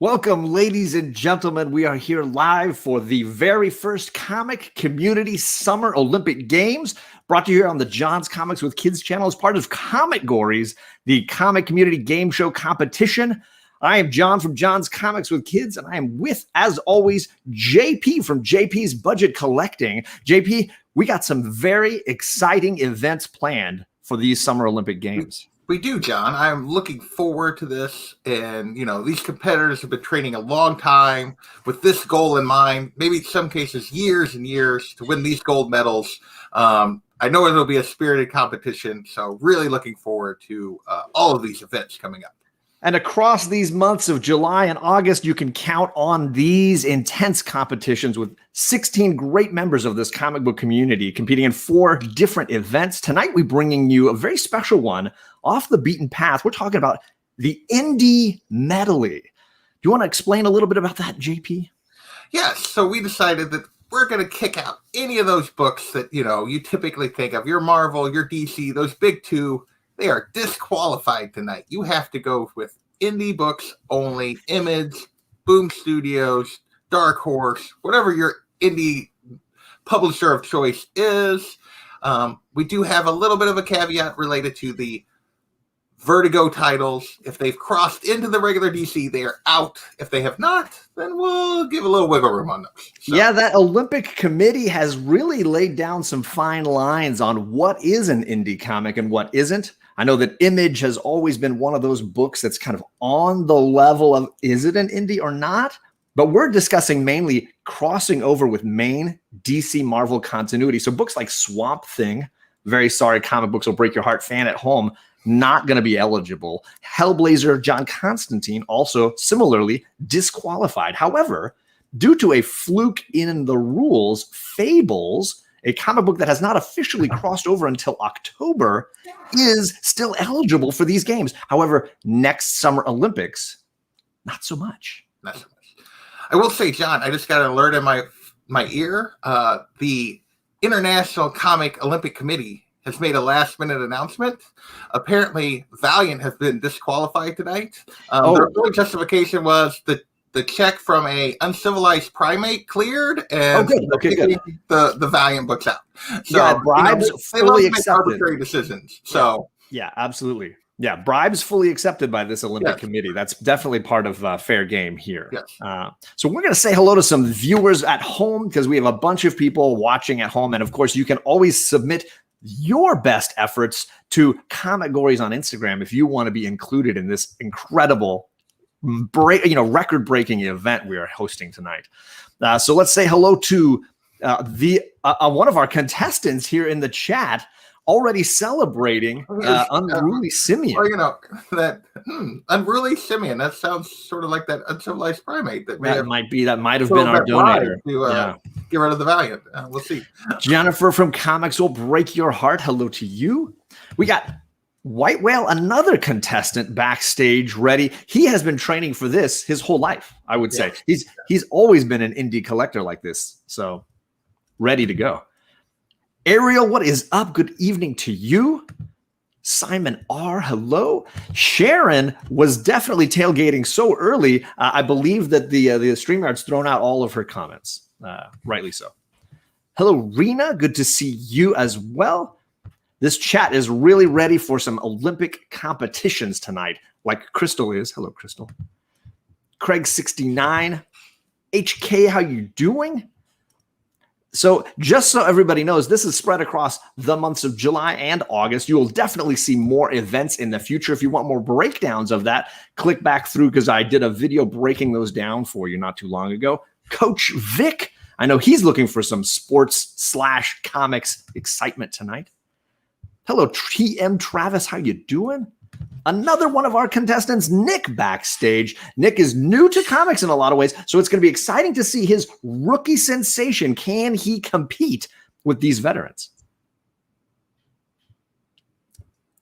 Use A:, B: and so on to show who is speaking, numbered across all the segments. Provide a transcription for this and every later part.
A: Welcome, ladies and gentlemen. We are here live for the very first Comic Community Summer Olympic Games, brought to you here on the John's Comics with Kids channel as part of ComicGories, the Comic Community Game Show competition. I am John from John's Comics with Kids, and I am with, as always, JP from JP's Budget Collecting. JP, we got some very exciting events planned for these Summer Olympic Games.
B: We do, John. I'm looking forward to this. And, these competitors have been training a long time with this goal in mind, maybe in some cases years and years to win these gold medals. I know it'll be a spirited competition, so really looking forward to all of these events coming up.
A: And across these months of July and August, you can count on these intense competitions with 16 great members of this comic book community competing in 4 different events. Tonight, we're bringing you a very special one off the beaten path. We're talking about the Indie Medley. Do you want to explain a little bit about that, JP?
B: Yes. So we decided that we're going to kick out any of those books that, you typically think of. Your Marvel, your DC, those big two. They are disqualified tonight. You have to go with indie books only, Image, Boom Studios, Dark Horse, whatever your indie publisher of choice is. We do have a little bit of a caveat related to the Vertigo titles. If they've crossed into the regular DC, they are out. If they have not, then we'll give a little wiggle room on those. So.
A: Yeah, that Olympic committee has really laid down some fine lines on what is an indie comic and what isn't. I know that Image has always been one of those books that's kind of on the level of, is it an indie or not? But we're discussing mainly crossing over with main DC Marvel continuity. So books like Swamp Thing, very sorry, comic books will break your heart fan at home, not going to be eligible. Hellblazer, John Constantine, also similarly disqualified. However, due to a fluke in the rules, Fables, a comic book that has not officially crossed over until October, is still eligible for these games. However, next Summer Olympics, not so much.
B: Not so much. I will say, John, I just got an alert in my ear. The International Comic Olympic Committee has made a last-minute announcement. Apparently, Valiant has been disqualified tonight. Their only justification was the check from a uncivilized primate cleared, and
A: good.
B: the Valiant books out. So,
A: yeah, bribes fully accepted.
B: Arbitrary decisions. So
A: yeah, absolutely. Yeah, bribes fully accepted by this Olympic committee. That's definitely part of fair game here.
B: Yes.
A: So we're going to say hello to some viewers at home because we have a bunch of people watching at home. And of course, you can always submit your best efforts to ComicGories on Instagram if you want to be included in this incredible record-breaking event we are hosting tonight. So let's say hello to one of our contestants here in the chat, already celebrating Unruly Simeon.
B: Well, that Unruly Simeon, that sounds sort of like that uncivilized primate that
A: might have been our donator
B: to get rid of the Valiant. We'll see.
A: Jennifer from Comics Will Break Your Heart, hello to you. We got White Whale, another contestant backstage ready. He has been training for this his whole life, I would say. He's always been an indie collector like this, so ready to go. Ariel, what is up? Good evening to you. Simon R, hello. Sharon was definitely tailgating so early. I believe that the StreamYard's thrown out all of her comments. Rightly so. Hello, Rena. Good to see you as well. This chat is really ready for some Olympic competitions tonight, like Crystal is. Hello, Crystal. Craig69. HK, how you doing? So just so everybody knows, this is spread across the months of July and August. You will definitely see more events in the future. If you want more breakdowns of that, click back through because I did a video breaking those down for you not too long ago. Coach Vic, I know he's looking for some sports/comics excitement tonight. Hello, TM Travis, how you doing? Another one of our contestants, Nick, backstage. Nick is new to comics in a lot of ways, so it's going to be exciting to see his rookie sensation. Can he compete with these veterans?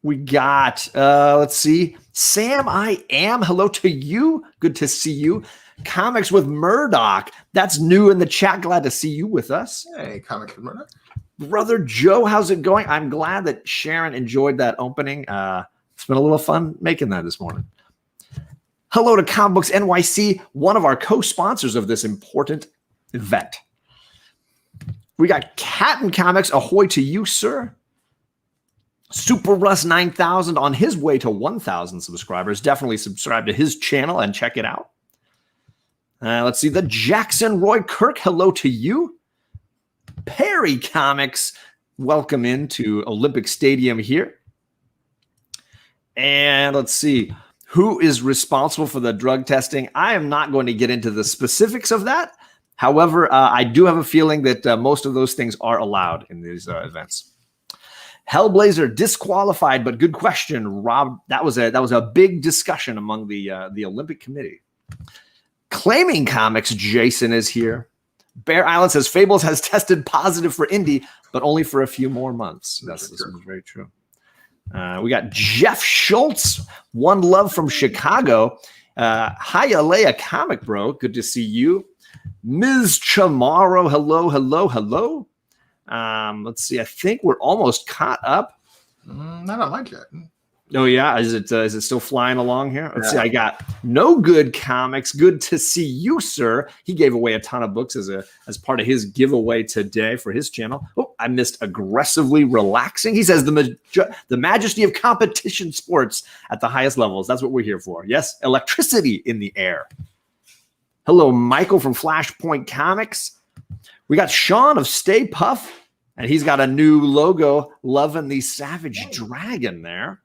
A: We got, let's see, Sam I Am. Hello to you. Good to see you. Comics with Murdoch. That's new in the chat. Glad to see you with us.
B: Hey, Comics with Murdoch.
A: Brother Joe, how's it going? I'm glad that Sharon enjoyed that opening. It's been a little fun making that this morning. Hello to Comic Books NYC, one of our co-sponsors of this important event. We got Captain Comics, ahoy to you, sir. Super Russ 9000 on his way to 1,000 subscribers. Definitely subscribe to his channel and check it out. Let's see. The Jackson Roy Kirk, hello to you. Perry Comics, welcome into Olympic Stadium here. And let's see. Who is responsible for the drug testing? I am not going to get into the specifics of that. However, I do have a feeling that most of those things are allowed in these events. Hellblazer disqualified, but good question, Rob. That was a big discussion among the Olympic Committee. Claiming Comics, Jason is here. Bear Island says Fables has tested positive for Indie, but only for a few more months. This is very true. We got Jeff Schultz, one love from Chicago. Hi, Alea Comic Bro. Good to see you. Ms. Chamorro, hello, hello, hello. Let's see. I think we're almost caught up.
B: Not on my jet.
A: Oh yeah, is it still flying along here? Let's see. I got No Good Comics. Good to see you, sir. He gave away a ton of books as part of his giveaway today for his channel. Oh, I missed Aggressively Relaxing. He says the majesty of competition sports at the highest levels. That's what we're here for. Yes, electricity in the air. Hello, Michael from Flashpoint Comics. We got Sean of Stay Puff, and he's got a new logo, loving the Savage Dragon there.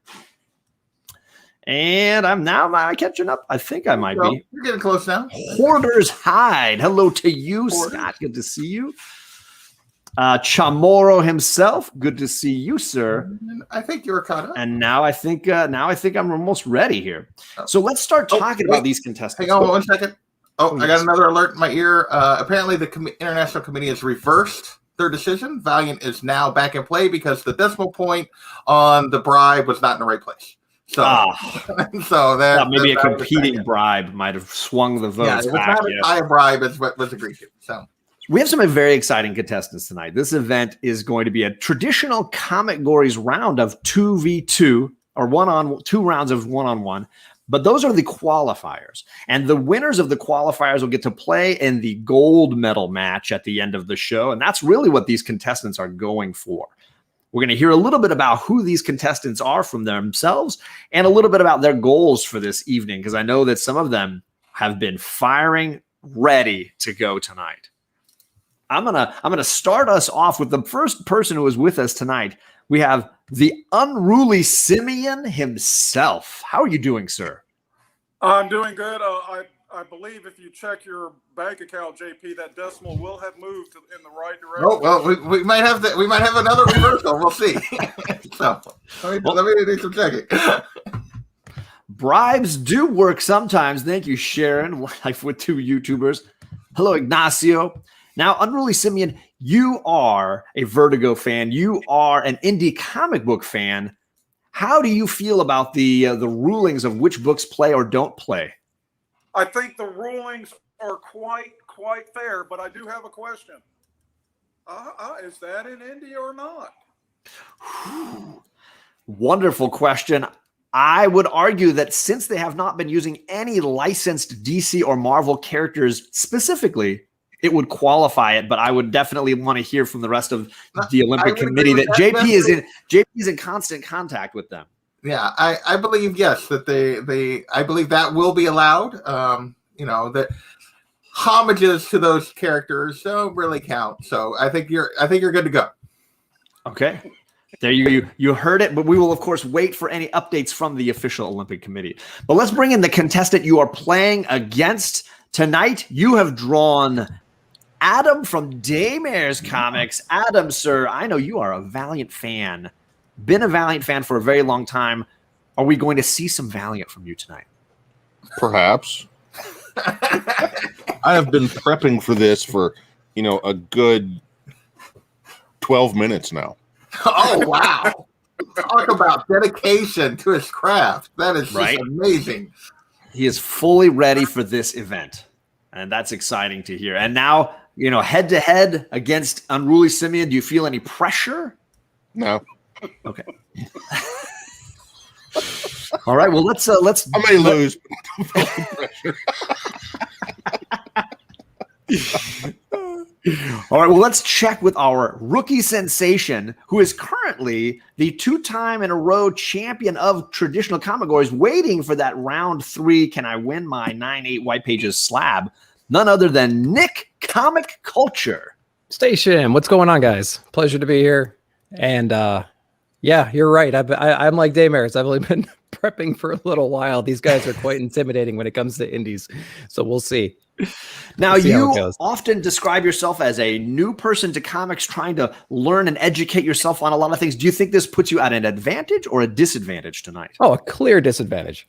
A: And I'm now catching up. I think I might be.
B: You're getting close now.
A: Hoarder's Hide. Hello to you, Scott. Good to see you. Chamorro himself. Good to see you, sir.
B: I think you were caught up.
A: And now I think I'm almost ready here. So let's start talking about these contestants.
B: Hang on 1 second. I got another alert in my ear. Apparently, the International Committee has reversed their decision. Valiant is now back in play because the decimal point on the bribe was not in the right place. So,
A: maybe a competing bribe might have swung the votes back.
B: Not a high bribe is what was agreed to. So
A: we have some very exciting contestants tonight. This event is going to be a traditional ComicGories round of 2v2 or 2 rounds of 1-on-1. But those are the qualifiers. And the winners of the qualifiers will get to play in the gold medal match at the end of the show. And that's really what these contestants are going for. We're going to hear a little bit about who these contestants are from themselves and a little bit about their goals for this evening, because I know that some of them have been firing ready to go tonight. I'm gonna start us off with the first person who is with us tonight. We have the unruly Simeon himself. How are you doing, sir?
C: I'm doing good. I believe if you check your bank account, JP, that decimal will have moved in the right direction.
B: Oh well, we might have another reversal. We'll see. So let me do some checking.
A: Bribes do work sometimes. Thank you, Sharon. Life with 2 YouTubers. Hello, Ignacio. Now, Unruly Simeon, you are a Vertigo fan. You are an indie comic book fan. How do you feel about the rulings of which books play or don't play?
C: I think the rulings are quite fair, but I do have a question. Is that in Indie or not?
A: Wonderful question. I would argue that since they have not been using any licensed DC or Marvel characters specifically, it would qualify it, but I would definitely want to hear from the rest of the Olympic Committee that JP is in constant contact with them.
B: Yeah, I believe yes that I believe that will be allowed. That homages to those characters don't really count. So I think you're good to go.
A: Okay. There you heard it, but we will of course wait for any updates from the official Olympic Committee. But let's bring in the contestant you are playing against tonight. You have drawn Adam from Daymare's Comics. Adam, sir, I know you are a Valiant fan. Been a Valiant fan for a very long time. Are we going to see some Valiant from you tonight?
D: Perhaps. I have been prepping for this for, a good 12 minutes now.
B: Oh, wow. Talk about dedication to his craft. That is just amazing.
A: He is fully ready for this event, and that's exciting to hear. And now, head to head against Unruly Simeon, do you feel any pressure?
D: No.
A: Okay. All right. Well, let's.
D: I may lose.
A: All right, well, let's check with our rookie sensation, who is currently the 2-time-in-a-row champion of traditional ComicGories, waiting for that round 3, can I win my 9/8 white pages slab? None other than Nick Comic Culture.
E: Station, what's going on, guys? Pleasure to be here. And yeah, you're right. I'm like Daymares. I've only been prepping for a little while. These guys are quite intimidating when it comes to indies, so we'll see.
A: Now,
E: We'll see how it
A: you
E: goes.
A: often describe yourself as a new person to comics, trying to learn and educate yourself on a lot of things. Do you think this puts you at an advantage or a disadvantage tonight?
E: Oh, a clear disadvantage.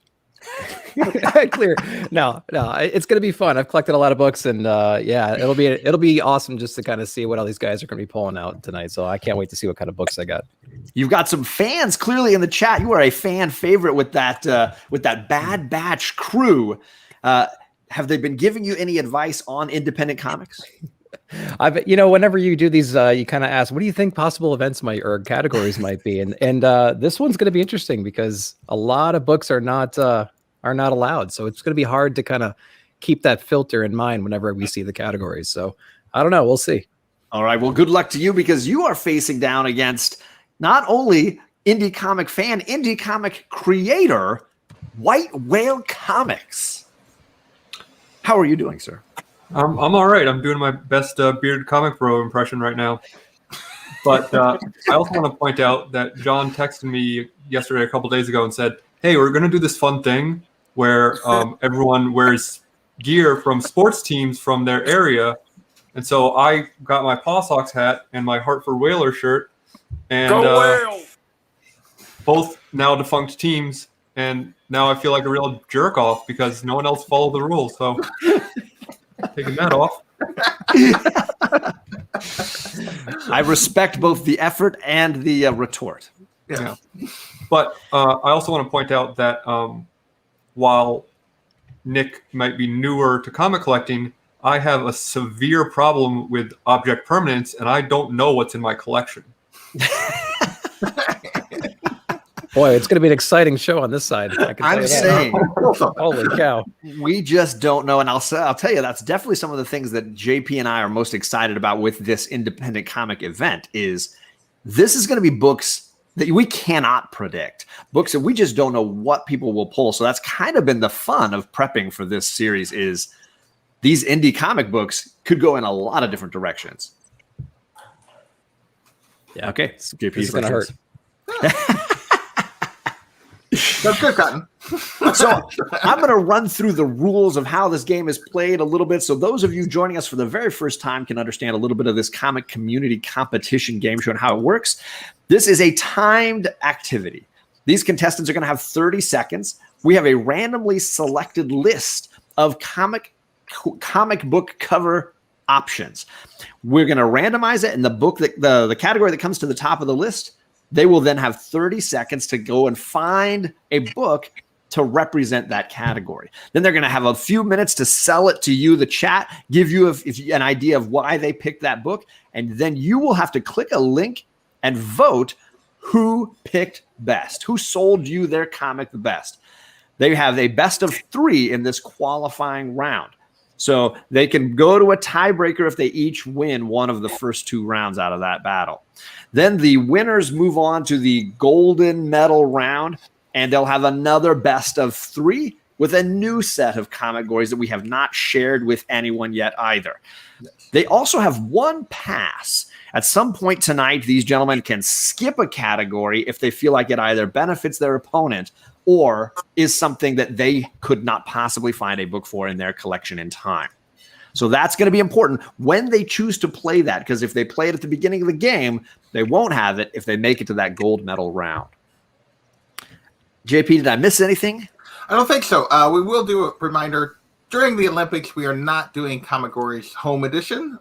E: Clear. No, it's going to be fun. I've collected a lot of books, and yeah, it'll be awesome just to kind of see what all these guys are going to be pulling out tonight. So I can't wait to see what kind of books I got.
A: You've got some fans clearly in the chat. You are a fan favorite with that Bad Batch crew. Have they been giving you any advice on independent comics?
E: Whenever you do these, you kind of ask, what do you think possible events might or categories might be? And this one's going to be interesting because a lot of books are not allowed. So it's going to be hard to kind of keep that filter in mind whenever we see the categories. So I don't know. We'll see.
A: All right. Well, good luck to you, because you are facing down against not only indie comic fan, indie comic creator, White Whale Comics. How are you doing, sir?
F: I'm all right. I'm doing my best bearded comic bro impression right now. But I also want to point out that John texted me yesterday, a couple days ago, and said, hey, we're going to do this fun thing where everyone wears gear from sports teams from their area. And so I got my Paw Sox hat and my Hartford Whaler shirt. And
C: Go Whale!
F: both now defunct teams. And now I feel like a real jerk off because no one else followed the rules. So taking that off.
A: I respect both the effort and the retort.
F: Yeah. But I also want to point out that while Nick might be newer to comic collecting, I have a severe problem with object permanence, and I don't know what's in my collection.
E: Boy, it's going to be an exciting show on this side.
A: I'm saying,
E: holy cow.
A: we just don't know. And I'll tell you, that's definitely some of the things that JP and I are most excited about with this independent comic event. Is this is going to be books that we cannot predict, books that we just don't know what people will pull. So that's kind of been the fun of prepping for this series, is these indie comic books could go in a lot of different directions.
E: Yeah.
A: Okay. JP,
E: This is going to hurt.
B: That's good, Cotton.
A: So I'm going to run through the rules of how this game is played a little bit, so those of you joining us for the very first time can understand a little bit of this comic community competition game show and how it works. This is a timed activity. These contestants are going to have 30 seconds. We have a randomly selected list of comic book cover options. We're going to randomize it, and the book that the category that comes to the top of the list, they will then have 30 seconds to go and find a book to represent that category. Then they're going to have a few minutes to sell it to you, the chat, give you an idea of why they picked that book, and then you will have to click a link and vote who picked best, who sold you their comic the best. They have a best of 3 in this qualifying round. So they can go to a tiebreaker if they each win one of the first 2 rounds out of that battle. Then the winners move on to the golden medal round, and they'll have another best of 3 with a new set of ComicGories that we have not shared with anyone yet either. They also have one pass. At some point tonight, these gentlemen can skip a category if they feel like it either benefits their opponent or is something that they could not possibly find a book for in their collection in time. So that's going to be important when they choose to play that, because if they play it at the beginning of the game, they won't have it if they make it to that gold medal round. JP, did I miss anything?
B: I don't think so. We will do a reminder. During the Olympics, we are not doing ComicGories Home Edition.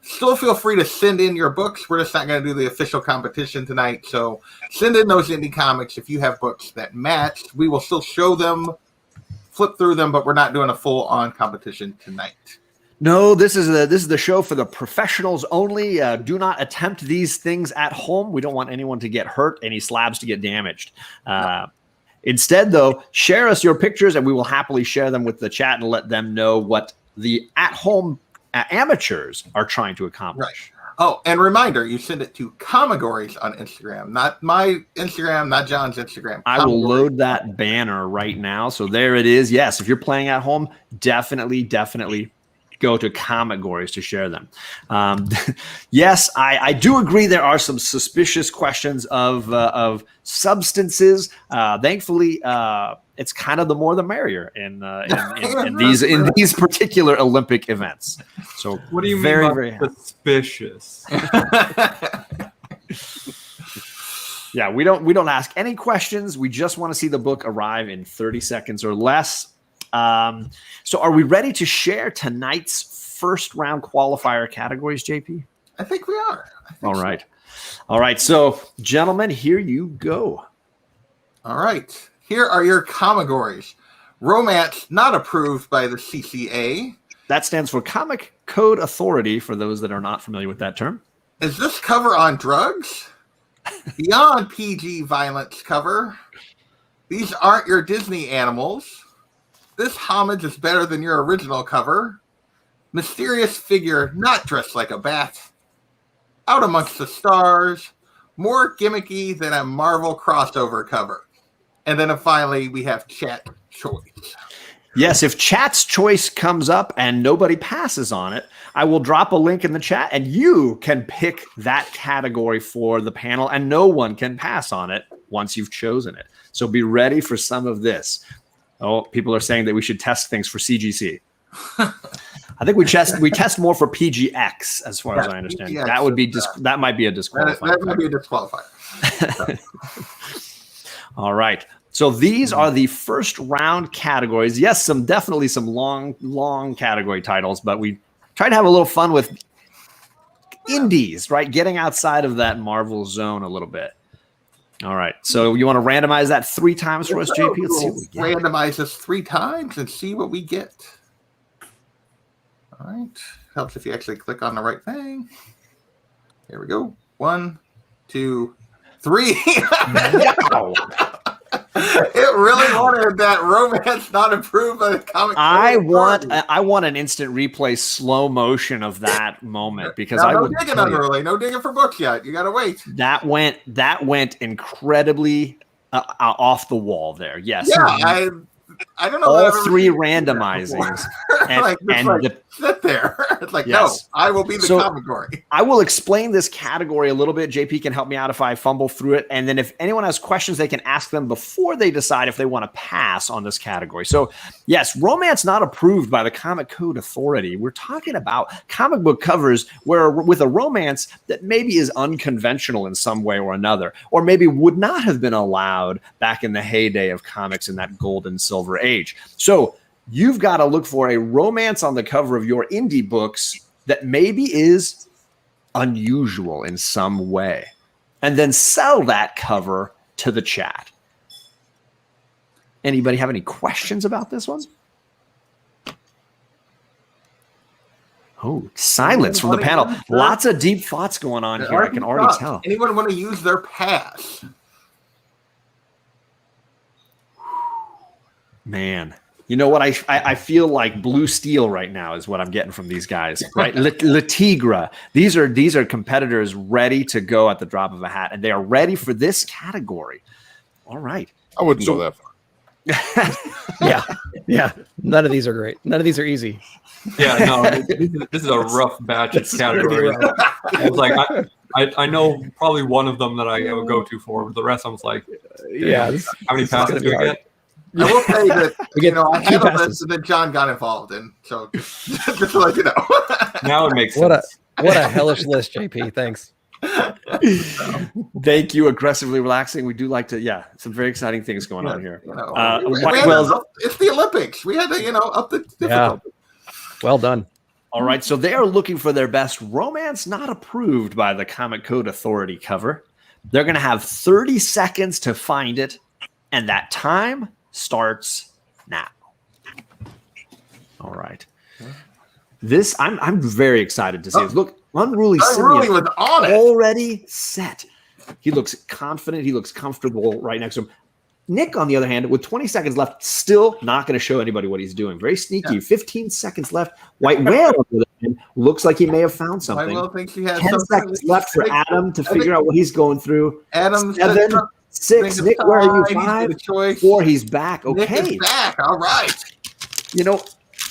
B: Still feel free to send in your books. We're just not going to do the official competition tonight. So send in those indie comics if you have books that match. We will still show them, flip through them, but we're not doing a full-on competition tonight.
A: No, this is the show for the professionals only. Do not attempt these things at home. We don't want anyone to get hurt, any slabs to get damaged. Instead, though, share us your pictures and we will happily share them with the chat and let them know what the at-home amateurs are trying to accomplish.
B: Right. Oh, and reminder, you send it to ComicGories on Instagram, not my Instagram, not John's Instagram.
A: I will load that banner right now. So there it is. Yes, if you're playing at home, definitely go to ComicGories to share them. Yes, I do agree there are some suspicious questions of substances. Thankfully, it's kind of the more the merrier in these particular Olympic events. So
F: What do you
A: very,
F: mean
A: very
F: by suspicious?
A: Yeah, we don't ask any questions. We just want to see the book arrive in 30 seconds or less. So are we ready to share tonight's first round qualifier categories, JP?
B: I think we are.
A: All right. All right. So, gentlemen, here you go.
B: All right. Here are your ComicGories. Romance not approved by the CCA.
A: That stands for Comic Code Authority, for those that are not familiar with that term.
B: Is this cover on drugs? Beyond PG violence cover. These aren't your Disney animals. This homage is better than your original cover. Mysterious figure not dressed like a bat. Out amongst the stars. More gimmicky than a Marvel crossover cover. And then finally, we have chat choice.
A: Yes, if chat's choice comes up and nobody passes on it, I will drop a link in the chat and you can pick that category for the panel and no one can pass on it once you've chosen it. So be ready for some of this. Oh, people are saying that we should test things for CGC. I think we test more for PGX as far as I understand.
B: PGX,
A: that would be that might be a disqualifier.
B: That might be a disqualifier.
A: All right. So these are the first round categories. Yes, definitely some long category titles, but we try to have a little fun with indies, right? Getting outside of that Marvel zone a little bit. All right. So you want to randomize that 3 times for us, JP? Let's see what we get.
B: Randomize this 3 times and see what we get. All right. Helps if you actually click on the right thing. Here we go. 1, 2, 3.
A: Wow.
B: It really wanted that romance not approved by the comic.
A: I want an instant replay slow motion of that moment because
B: now,
A: I would
B: digging early. No digging for books yet. You gotta wait.
A: That went incredibly off the wall there. Yes.
B: Yeah, I don't know.
A: All 3 randomizings.
B: Sit there. It's like,
A: yes.
B: No, I will be the ComicGory.
A: I will explain this category a little bit. JP can help me out if I fumble through it. And then if anyone has questions, they can ask them before they decide if they want to pass on this category. So yes, romance not approved by the Comic Code Authority. We're talking about comic book covers with a romance that maybe is unconventional in some way or another, or maybe would not have been allowed back in the heyday of comics in that gold and silver age. So you've got to look for a romance on the cover of your indie books that maybe is unusual in some way, and then sell that cover to the chat. Anybody have any questions about this one? Oh, silence from the panel. Lots of deep thoughts going on here. I can already tell.
B: Anyone want to use their pass?
A: Man. You know what? I feel like blue steel right now is what I'm getting from these guys, right? Le Tigre. These are competitors ready to go at the drop of a hat, and they are ready for this category. All right.
D: I wouldn't go that far.
E: Yeah. None of these are great. None of these are easy.
F: Yeah, no, this is a rough batch of categories. I was like, I know probably one of them that I would go to for, but the rest I was like, how many passes do we get?
B: I will say that I had a
E: passes.
B: list that John got involved in, so just to let you know.
F: Now it makes sense.
E: What a hellish list, JP. Thanks.
A: Thank you. Aggressively relaxing. We do like to, some very exciting things going on here.
B: It's the Olympics. We had to, up the difficulty.
E: Yeah. Well done.
A: All right. So they are looking for their best romance not approved by the Comic Code Authority cover. They're going to have 30 seconds to find it, and that time starts now. All right. This I'm very excited to see. Look, Unruly Simeon
B: was on it.
A: Already set. He looks confident. He looks comfortable right next to him. Nick, on the other hand, with 20 seconds left, still not going to show anybody what he's doing. Very sneaky.
B: Yeah.
A: 15 seconds left. White Whale, on the other hand, looks like he may have found something.
B: White Whale thinks he has
A: 10 seconds left for Adam to figure out what he's going through.
B: Adam
A: 7, 6. Nick, where are you? 5, 4. He's back.
B: Nick
A: Okay.
B: is back. All right.
A: You know,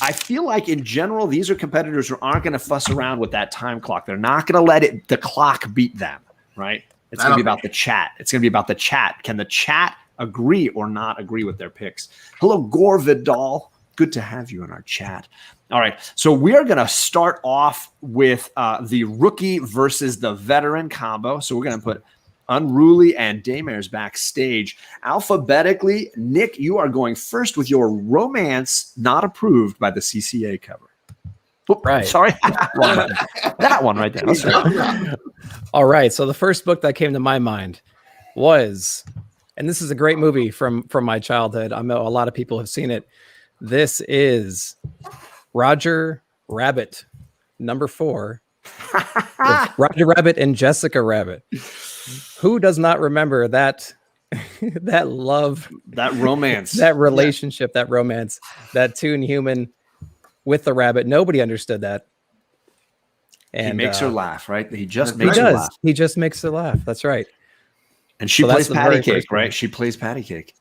A: I feel like in general, these are competitors who aren't going to fuss around with that time clock. They're not going to let the clock beat them, right? It's going to be about the chat. It's going to be about the chat. Can the chat agree or not agree with their picks? Hello, Gore Vidal. Good to have you in our chat. All right. So we are going to start off with the rookie versus the veteran combo. So we're going to put Unruly and Daymare's backstage. Alphabetically, Nick, you are going first with your romance not approved by the CCA cover. Oh,
E: Right.
A: Sorry. That one right there. That's right.
E: All right. So the first book that came to my mind was, and this is a great movie from my childhood. I know a lot of people have seen it. This is Roger Rabbit, number 4. Roger Rabbit and Jessica Rabbit. Who does not remember that that love,
A: That romance,
E: that relationship, that romance, that Toon Human with the rabbit? Nobody understood that. And
A: he makes her laugh, right? He just
E: He
A: makes her
E: does.
A: laugh.
E: He just makes her laugh. That's right.
A: And she
E: So
A: plays
E: that's the
A: patty
E: very
A: cake,
E: first one.
A: right? She plays patty cake.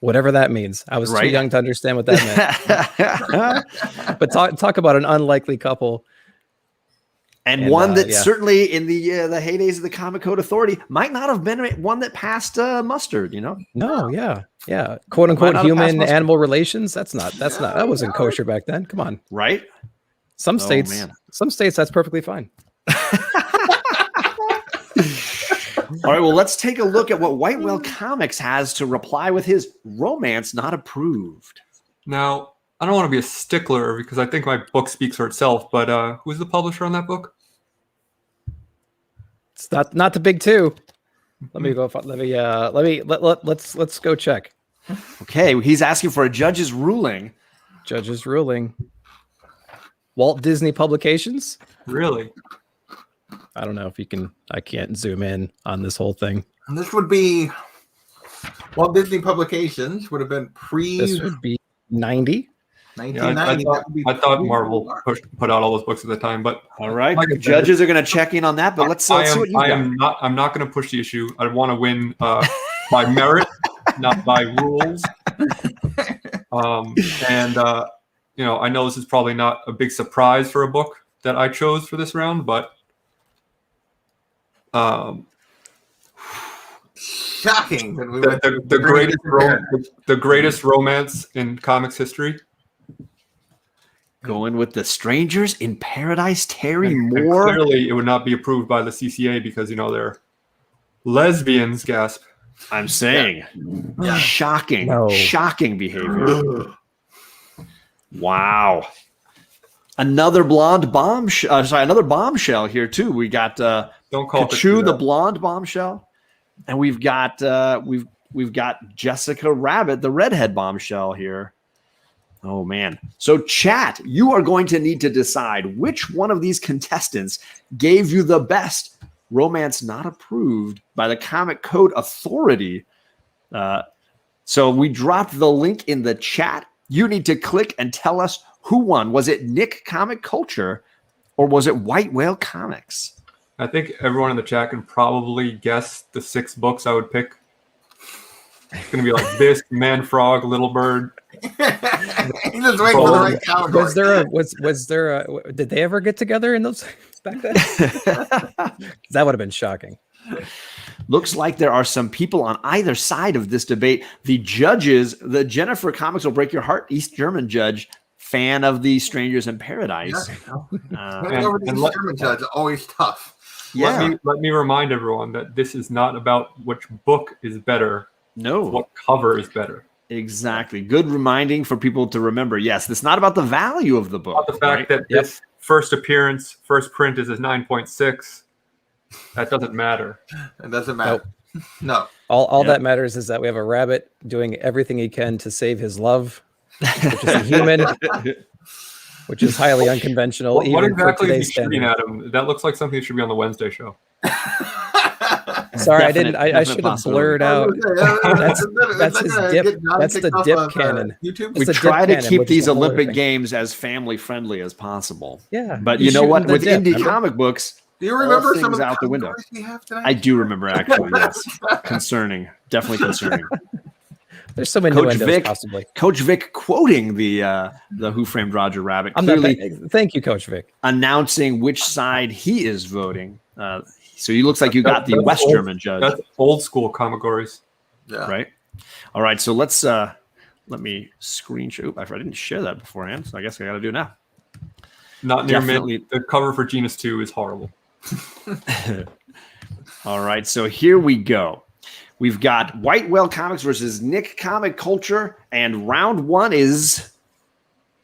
E: Whatever that means. I was too
A: Right.
E: young to understand what that meant. But talk about an unlikely couple.
A: And one that
E: yeah.
A: certainly in the heydays of the Comic Code Authority might not have been one that passed mustard, you know?
E: No, yeah. Quote
A: Might
E: unquote
A: not have passed
E: human
A: muster.
E: animal relations. That wasn't kosher back then. Come on.
A: Right?
E: Some
A: Oh,
E: states,
A: man.
E: that's perfectly fine.
A: All right, well, let's take a look at what White Whale Comics has to reply with his romance not approved.
F: Now, I don't want to be a stickler because I think my book speaks for itself, but who's the publisher on that book?
E: It's not the big 2. Let me go. Let's go check.
A: Okay, he's asking for a judge's ruling.
E: Judge's ruling. Walt Disney Publications.
F: Really?
E: I don't know if you can. I can't zoom in on this whole thing.
B: And this would be Walt Disney Publications would have been
E: This would be 90.
B: 1990.
F: I thought Marvel put out all those books at the time, but
A: All right,
F: like I said,
A: judges are going to check in on that, but let's see what you got.
F: I'm not going to push the issue. I want to win by merit, not by rules. I know this is probably not a big surprise for a book that I chose for this round, but
B: Shocking. that we went
F: the greatest romance in comics history.
A: Going with the Strangers in Paradise, Terry
F: And
A: Moore.
F: clearly, it would not be approved by the CCA because they're lesbians. Gasp!
A: I'm saying, shocking,
E: No.
A: shocking behavior. Wow. Another blonde bombshell. Another bombshell here too. We got
F: Don't call it
A: Kachu, the blonde bombshell, and we've got we've got Jessica Rabbit, the redhead bombshell here. Oh man! So chat, you are going to need to decide which one of these contestants gave you the best romance not approved by the Comic Code Authority. So we dropped the link in the chat. You need to click and tell us who won. Was it Nick Comic Culture or was it White Whale Comics?
F: I think everyone in the chat can probably guess the 6 books I would pick. It's going to be like this, Man Frog, Little Bird.
B: He's just waiting for the right category.
E: Was there a did they ever get together in those back then? That would have been shocking.
A: Looks like there are some people on either side of this debate. The judges, the Jennifer Comics Will Break Your Heart East German judge, fan of the Strangers in Paradise.
B: Over the German judge, always tough.
A: Yeah.
F: Let me remind everyone that this is not about which book is better.
A: No.
F: What cover is better.
A: Exactly. Good reminding for people to remember. Yes, it's not about the value of the book.
F: Not the fact that this first appearance, first print is a 9.6. That doesn't matter.
B: It doesn't matter.
E: Nope.
B: No.
E: All that matters is that we have a rabbit doing everything he can to save his love, which is a human, which is highly unconventional.
F: What
E: even
F: exactly
E: for
F: is
E: today's
F: he shooting
E: standards.
F: at him? That looks like something that should be on the Wednesday show.
E: Sorry, I didn't. I should have blurred out. That's his dip. That's the dip cannon.
B: YouTube.
A: We try to keep these Olympic Games as family friendly as possible.
E: Yeah,
A: but you know what? With indie
E: remember?
A: comic books,
B: Do you remember
A: things
B: some of the
A: out the window.
B: we have tonight?
A: I do remember actually. Yes, concerning, definitely concerning.
E: There's some innuendos, possibly.
A: Coach Vic quoting the Who Framed Roger Rabbit,
E: Thank you, Coach Vic.
A: announcing which side he is voting. So it looks like you got the West German judge.
F: That's old school ComicGories.
B: Yeah.
A: Right. All right. So let's let me screenshot. Oop, I didn't share that beforehand, so I guess I got to do it now.
F: Not near
A: Definitely.
F: mid. The cover for Genus 2 is horrible.
A: All right. So here we go. We've got White Whale Comics versus Nick Comic Culture, and round one is.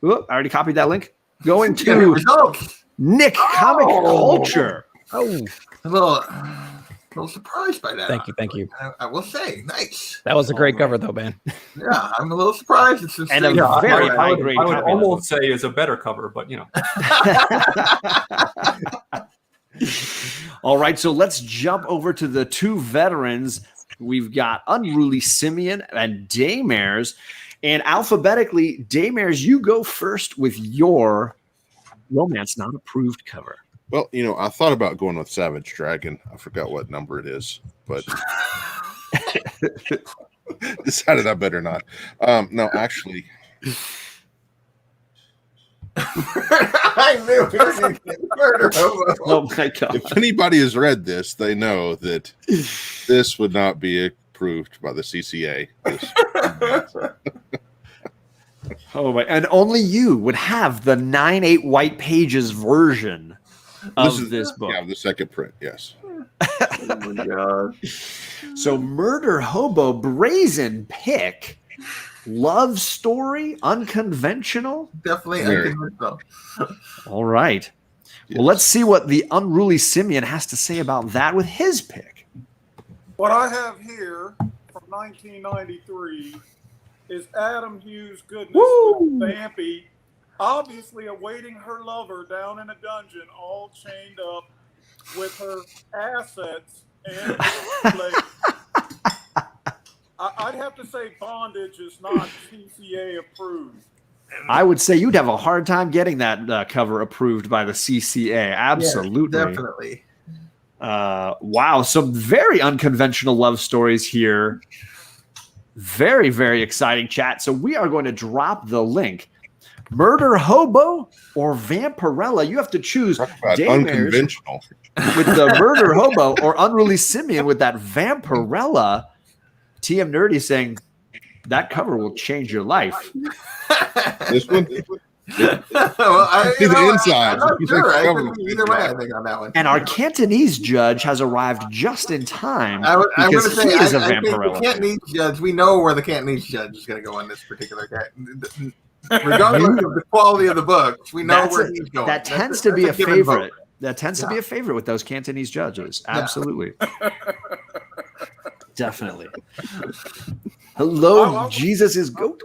A: Oh, I already copied that link. Going to Nick Comic Culture.
E: Oh,
B: a little surprised by that.
E: Thank you.
B: I will say, nice.
E: That was a great cover, though, man.
B: Yeah, I'm a little surprised. It's just
A: And a very high grade.
F: I would almost say it's a better cover, but you know.
A: All right, so let's jump over to the two veterans. We've got Unruly Simeon and Daymares. And alphabetically, Daymares, you go first with your Romance Not Approved cover.
D: Well, you know, I thought about going with Savage Dragon. I forgot what number it is, but decided I better not. No, actually.
B: I knew we were going to get murder hobo.
A: Oh my God.
D: If anybody has read this, they know that this would not be approved by the CCA.
A: Oh my! And only you would have the 9/8 white pages version of this book.
D: Yeah, the second print. Yes.
B: Oh my God.
A: So, Murder Hobo, brazen pick, love story, unconventional.
B: Definitely
D: Very.
B: unconventional.
A: All right.
D: Yes.
A: Well, let's see what the Unruly Simeon has to say about that with his pick.
C: What I have here from 1993 is Adam Hughes' goodness,
A: Woo!
C: Vampy, obviously awaiting her lover down in a dungeon, all chained up with her assets and I'd have to say bondage is not CCA approved.
A: I would say you'd have a hard time getting that cover approved by the CCA. Absolutely.
B: Yeah, definitely.
A: Wow. Some very unconventional love stories here. Very, very exciting chat. So we are going to drop the link. Murder Hobo or Vampirella? You have to choose
D: Unconventional.
A: with the Murder Hobo or Unruly Simeon with that Vampirella. TM Nerdy saying that cover will change your life.
D: This one?
B: Well,
D: See the inside.
B: I'm not
D: You
B: sure.
D: think
B: I
D: cover
B: could
D: was
B: be either way, I think, on that one.
A: And our Cantonese judge has arrived just in time
B: I'm going to
A: because
B: say,
A: he is a
B: I think the
A: Vampirella.
B: Cantonese judge, we know where the Cantonese judge is going to go on this particular guy. Regardless of the quality of the book, we know where he's going.
A: That tends to be a
B: given
A: favorite.
B: vote.
A: That tends to be a favorite with those Cantonese judges. Absolutely. Definitely. Hello, Jesus is goat.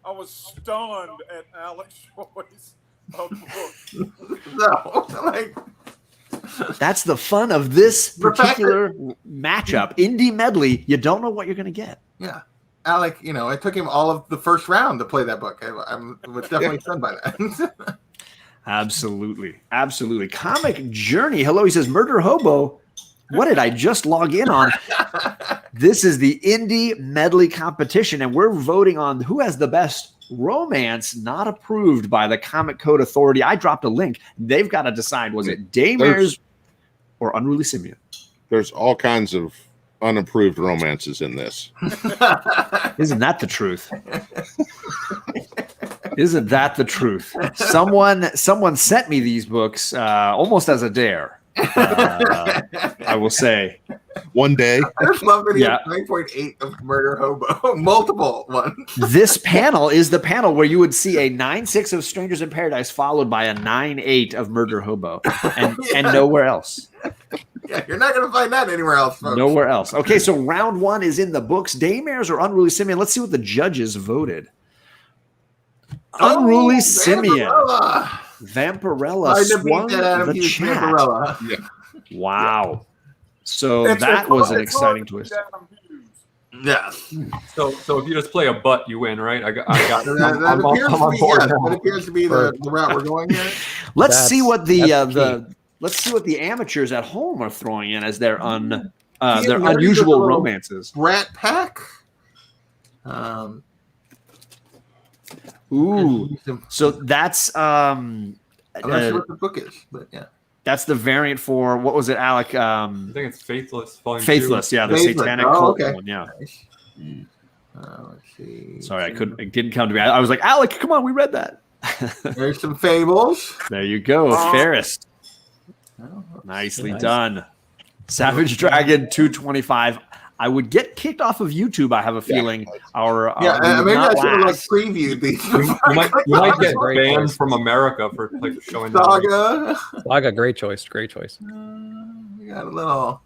C: I was stunned at Alex choice of book.
B: No, like,
A: That's the fun of this particular matchup. Indie Medley, you don't know what you're going to get.
B: yeah. Alec, you know, it took him all of the first round to play that book. I was definitely stunned by that.
A: Absolutely. Absolutely. Comic Journey. Hello, he says, Murder Hobo. What did I just log in on? This is the Indie Medley competition, and we're voting on who has the best romance not approved by the Comic Code Authority. I dropped a link. They've got to decide, was it Daymares or Unruly Simeon?
D: There's all kinds of unapproved romances in this.
A: Isn't that the truth? Isn't that the truth? Someone sent me these books almost as a dare. I will say.
D: One day.
B: I just love that he has 9.8 of Murder Hobo. Multiple ones.
A: This panel is the panel where you would see a 9.6 of Strangers in Paradise followed by a 9.8 of Murder Hobo and nowhere else.
B: Yeah, you're not going to find that anywhere else, folks.
A: Nowhere else. Okay, so round one is in the books. Daymares or Unruly Simeon? Let's see what the judges voted. Unruly Simeon. Vampirella swung the chat.
B: Vampirella.
D: Yeah.
A: Wow. So
C: It's
A: that was an
C: it's hard
A: exciting
C: to beat
A: twist.
C: Adam Hughes.
B: Yes.
F: So if you just play a butt, you win, right? I got
B: That appears to be the route we're going here.
A: Let's see what the
E: that's the
A: let's see what the amateurs at home are throwing in as their
B: Nerdy
A: unusual
B: little
A: romances.
B: Rat Pack.
A: Ooh, so that's
B: I'm not sure what the book is, but yeah.
A: that's the variant for what was it, Alec?
F: I think it's Faithless. Volume
A: Faithless, yeah, the
B: Faithless.
A: satanic
B: Oh,
A: cult
B: okay.
A: one, yeah.
B: Nice. Let's see.
A: Sorry, it didn't come to me. I was like, Alec, come on, we read that.
B: There's some fables.
A: There you go, Ferris.
B: Oh,
A: Nicely
E: Nice.
A: done. Savage Dragon 225. I would get kicked off of YouTube. I have a feeling.
B: maybe
A: not
B: I should have
A: last.
B: previewed these.
F: You might get
E: Great
F: banned
E: choice.
F: from America for like showing that.
B: Saga.
E: Saga, great choice. Great choice.
B: We got a little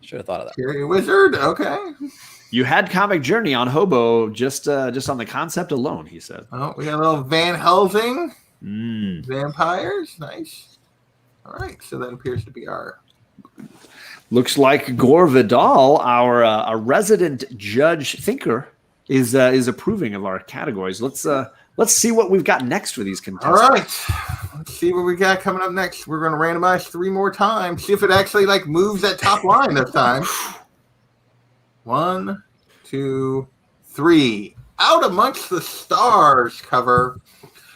E: Should have thought of that.
B: Cherry Wizard. Okay.
A: You had Comic Journey on Hobo just on the concept alone, he said.
B: Oh, we got a little Van Helsing.
A: Mm.
B: Vampires. Nice. All right. So that appears to be our.
A: Looks like Gore Vidal, our resident judge thinker, is approving of our categories. Let's see what we've got next for these
B: All
A: contestants.
B: right. Let's see what we got coming up next. We're going to randomize 3 more times. See if it actually moves that top line this time. 1, 2, 3. Out Amongst the Stars cover.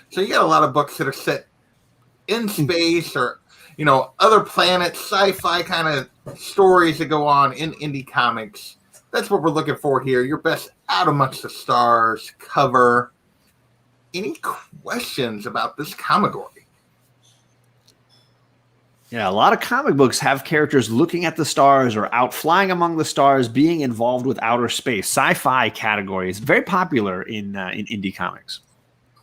B: So you got a lot of books that are set in space or other planets, sci-fi kind of stories that go on in indie comics. That's what we're looking for here. Your best Out Amongst the Stars cover. Any questions about this ComicGory?
A: Yeah, a lot of comic books have characters looking at the stars or out flying among the stars, being involved with outer space. Sci-fi category is very popular in indie comics.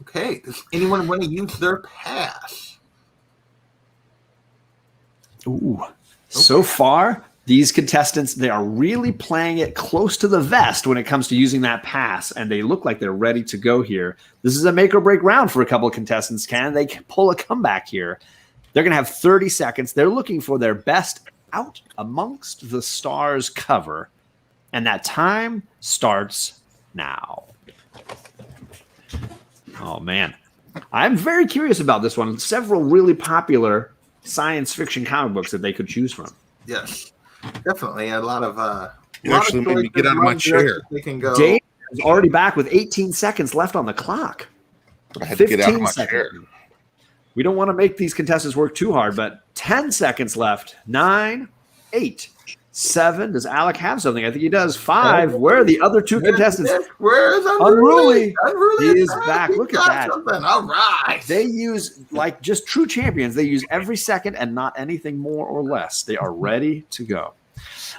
B: Okay. Does anyone want to use their pass?
A: Ooh. So far, these contestants, they are really playing it close to the vest when it comes to using that pass, and they look like they're ready to go here. This is a make or break round for a couple of contestants. Can they pull a comeback here? They're going to have 30 seconds. They're looking for their best Out Amongst the Stars cover, and that time starts now. Oh, man. I'm very curious about this one. Several really popular science fiction comic books that they could choose from.
B: Yes, definitely. A lot of
D: You actually made me get out of my chair.
B: They can go.
A: Dave is already back with 18 seconds left on the clock.
D: I had to get out of
A: 15
D: my
A: seconds.
D: chair.
A: We don't want to make these contestants work too hard, but 10 seconds left. 9, 8, 7. Does Alec have something? I think he does. 5. Where are the other 2 contestants?
B: Where's
A: Unruly?
B: Unruly
A: He is back. Look at that.
B: Something. All right.
A: They use, like just true champions, they use every second and not anything more or less. They are ready to go.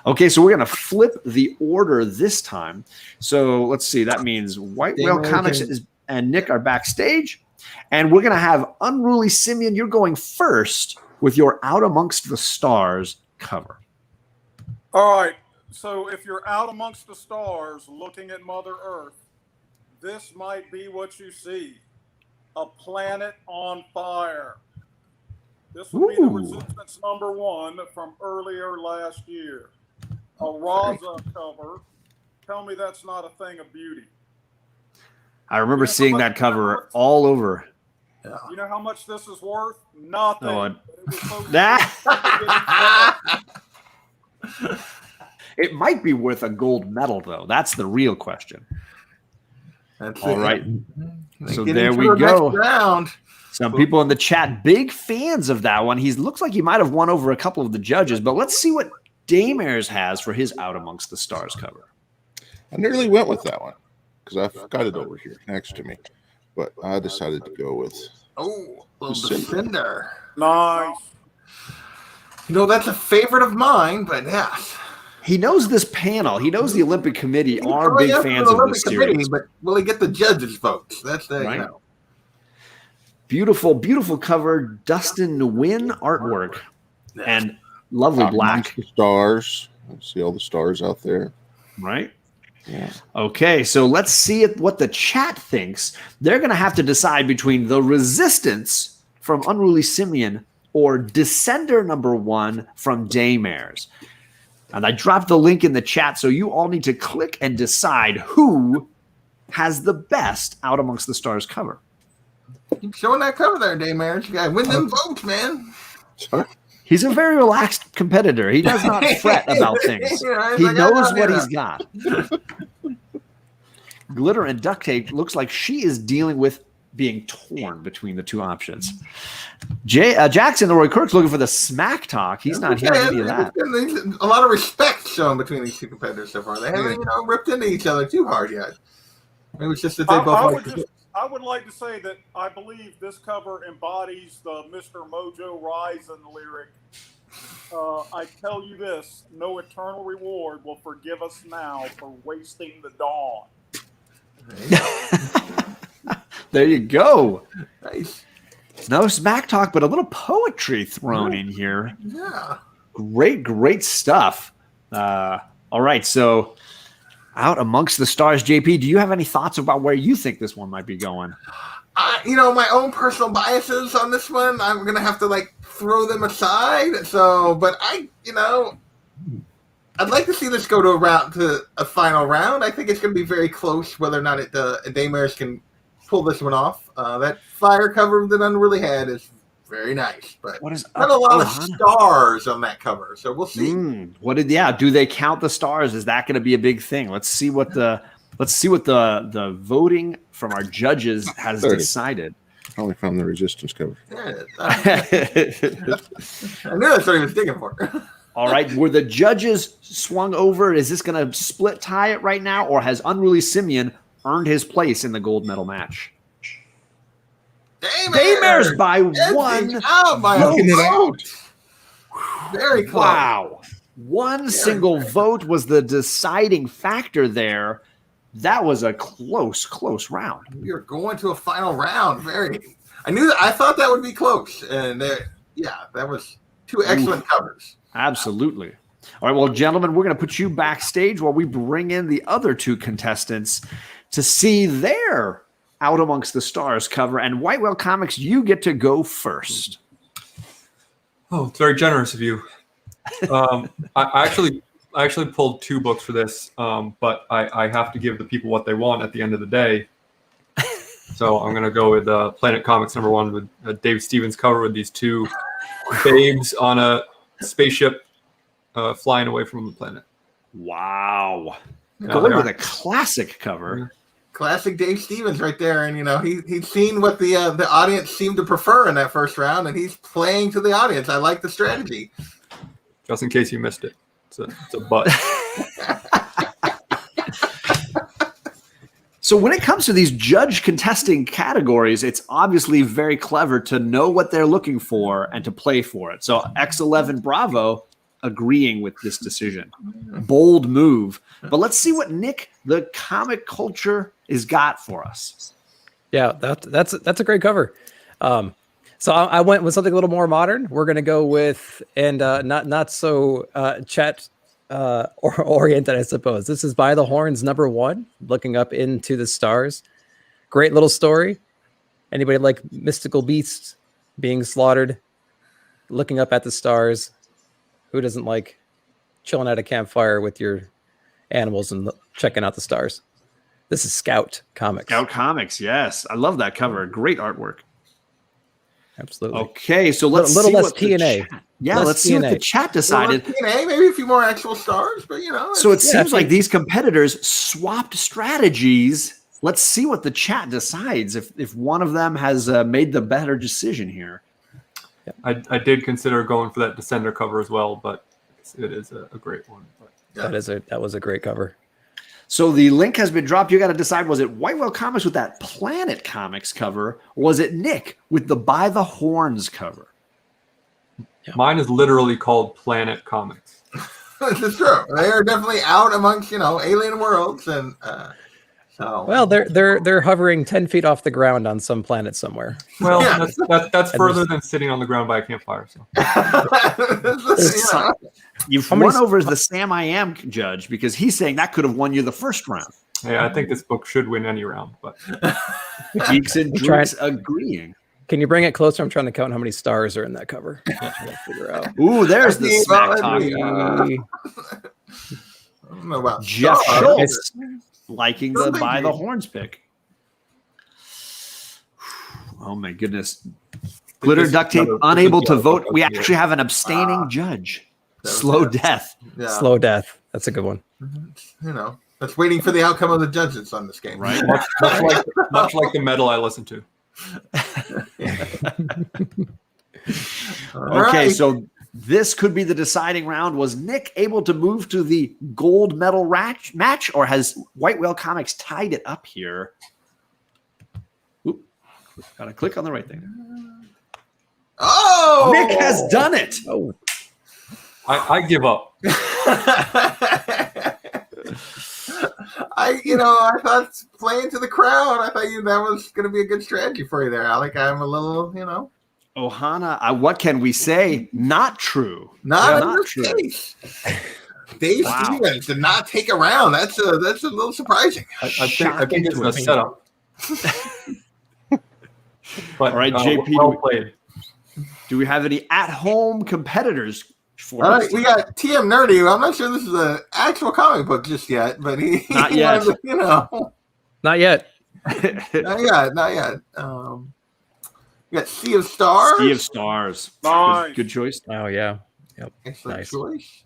A: Okay, so we're going to flip the order this time. So let's see. That means White Whale Comics and Nick are backstage. And we're going to have Unruly Simeon. You're going first with your Out Amongst the Stars cover.
C: All right. So if you're out amongst the stars looking at Mother Earth, this might be what you see. A planet on fire. This would be the Resistance #1 from earlier last year. A Raza cover. Tell me that's not a thing of beauty.
A: I remember seeing that cover all over.
C: You know how much this is worth? Nothing.
A: Oh,
C: It was so
A: It might be worth a gold medal, though. That's the real question.
B: That's
A: All
B: it.
A: right. So
B: Getting
A: there
B: to
A: we
B: the
A: go.
B: next round.
A: Some people in the chat, big fans of that one. He looks like he might have won over a couple of the judges, but let's see what Daymers has for his Out Amongst the Stars cover.
D: I nearly went with that one because I've got it over here next to me, but I decided to go with.
B: Oh, little Descender.
C: nice.
B: That's a favorite of mine, but yes.
A: He knows this panel. He knows the Olympic Committee are
B: Well,
A: big
B: yes,
A: fans
B: the
A: of
B: Olympic
A: this
B: Committee,
A: series.
B: but will he get the judges' votes? That's the
A: Right. Beautiful, beautiful cover. Dustin Nguyen artwork and lovely
D: Out
A: black.
D: Amongst the stars. See all the stars out there.
A: Right?
D: Yeah.
A: Okay, so let's see what the chat thinks. They're going to have to decide between the Resistance from Unruly Simeon or Descender #1 from Daymares. And I dropped the link in the chat, so you all need to click and decide who has the best Out Amongst the Stars cover.
B: Keep showing that cover there, Daymares. You gotta win them votes, man.
A: He's a very relaxed competitor. He does not fret about things.
B: Yeah,
A: he
B: like,
A: knows what he's got. Glitter and duct tape looks like she is dealing with being torn between the two options. Jackson, the Roy Kirk's looking for the smack talk. He's not hearing any of that.
B: A lot of respect shown between these two competitors so far. They haven't, ripped into each other too hard yet. Maybe it's just that they both
C: I would like to say that I believe this cover embodies the Mr. Mojo Rising lyric. I tell you this, no eternal reward will forgive us now for wasting the dawn.
A: There you go.
B: Nice.
A: No smack talk, but a little poetry thrown in here.
B: Yeah.
A: Great stuff. All right, so Out Amongst the Stars, JP, do you have any thoughts about where you think this one might be going?
B: My own personal biases on this one, I'm gonna have to throw them aside. So, but I'd like to see this go to a final round. I think it's gonna be very close whether or not Daymares can pull this one off. That fire cover that Unruly had is very nice, but not a lot of stars on that cover, so we'll see.
A: Do they count the stars? Is that going to be a big thing? Let's see what the voting from our judges has decided.
D: I only found the Resistance cover.
B: I knew that's what he was digging for.
A: All right, were the judges swung over? Is this going to split tie it right now, or has Unruly Simeon earned his place in the gold medal match? Daymares by one.
D: Knocking it out.
B: Very close.
A: Wow. One single vote was the deciding factor there. That was a close round.
B: We are going to a final round. I thought that would be close. And that was two excellent covers.
A: Absolutely. All right, well, gentlemen, we're going to put you backstage while we bring in the other two contestants to see their Out Amongst the Stars cover. And White Whale Comics, you get to go first.
F: Oh, it's very generous of you. I actually pulled two books for this, but I have to give the people what they want at the end of the day. So I'm going to go with Planet Comics #1 with Dave Stevens cover with these two babes on a spaceship flying away from the planet.
A: Wow. Going with a classic cover.
B: Classic Dave Stevens right there. And, he's seen what the audience seemed to prefer in that first round, and he's playing to the audience. I like the strategy.
F: Just in case you missed it. It's a butt.
A: So when it comes to these judge contesting categories, it's obviously very clever to know what they're looking for and to play for it. So X11 Bravo agreeing with this decision. Bold move. But let's see what Nick, the comic culture, is got for us.
E: Yeah, that's a great cover. So I went with something a little more modern. We're gonna go with not so chat oriented, I suppose. This is By the Horns #1, Looking Up into the Stars. Great little story. Anybody like mystical beasts being slaughtered, looking up at the stars? Who doesn't like chilling at a campfire with your animals and checking out the stars? This is Scout Comics.
A: Scout Comics, yes. I love that cover. Great artwork.
E: Absolutely.
A: Okay, so let's
E: see
A: less
E: what TNA.
A: Let's see what the chat decided.
B: TNA, maybe a few more actual stars, but
A: So it seems like these competitors swapped strategies. Let's see what the chat decides if one of them has made the better decision here.
F: I did consider going for that Descender cover as well, but it is a great one.
E: That was a great cover.
A: So the link has been dropped. You got to decide, was it White Whale Comics with that Planet Comics cover, or was it Nick with the By the Horns cover?
E: Yeah.
F: Mine is literally called Planet Comics.
B: This is true. They are definitely out amongst, alien worlds, and so.
E: Well, they're hovering 10 feet off the ground on some planet somewhere.
F: Well, that's further than sitting on the ground by a campfire. So.
A: You've won over the Sam I Am judge because he's saying that could have won you the first round.
F: Yeah, I think this book should win any round, but
A: Geeks and Drinks agreeing.
E: Can you bring it closer? I'm trying to count how many stars are in that cover. I'm trying to figure out.
A: Ooh, there's the smack talk.
B: I don't know about
A: Jeff
B: stars.
A: Schultz liking the
B: Thank
A: by
B: you.
A: the horns pick. Oh my goodness. Glitter
F: This is
A: duct tape
F: another-
A: unable
F: this
A: to
F: is
A: vote.
F: another-
A: We actually have an abstaining judge.
B: That was
A: Slow
B: it.
A: death.
B: Yeah.
E: Slow death. That's a good one.
B: You know, that's waiting for the outcome of the judges on this game.
A: Right.
F: much like the medal I listen to.
B: All
A: Okay,
B: right.
A: so this could be the deciding round. Was Nick able to move to the gold medal match, or has White Whale Comics tied it up here? Oop, gotta click on the right thing.
B: Oh,
A: Nick has done it.
E: Oh,
F: I give up.
B: I thought playing to the crowd. I thought that was going to be a good strategy for you there, Alec. I'm a little,
A: Ohana, what can we say? Not true.
B: not
A: Not
B: in
A: true.
B: this case. Dave
A: Wow.
B: Stevens did not take a round. That's a little surprising.
F: I think
A: Shocking
F: it's
A: to
F: a
A: me.
F: setup. But
A: All right, JP,
F: well played.
A: Do we have any at-home competitors for
B: All
A: us?
B: right, we got TM Nerdy. I'm not sure this is an actual comic book just yet, but he
A: Not yet.
B: wanted to,
E: not yet.
B: not yet. We got Sea of Stars.
A: Sea of Stars.
C: Nice.
A: Good choice.
E: Oh yeah.
B: Excellent
E: Nice.
B: choice.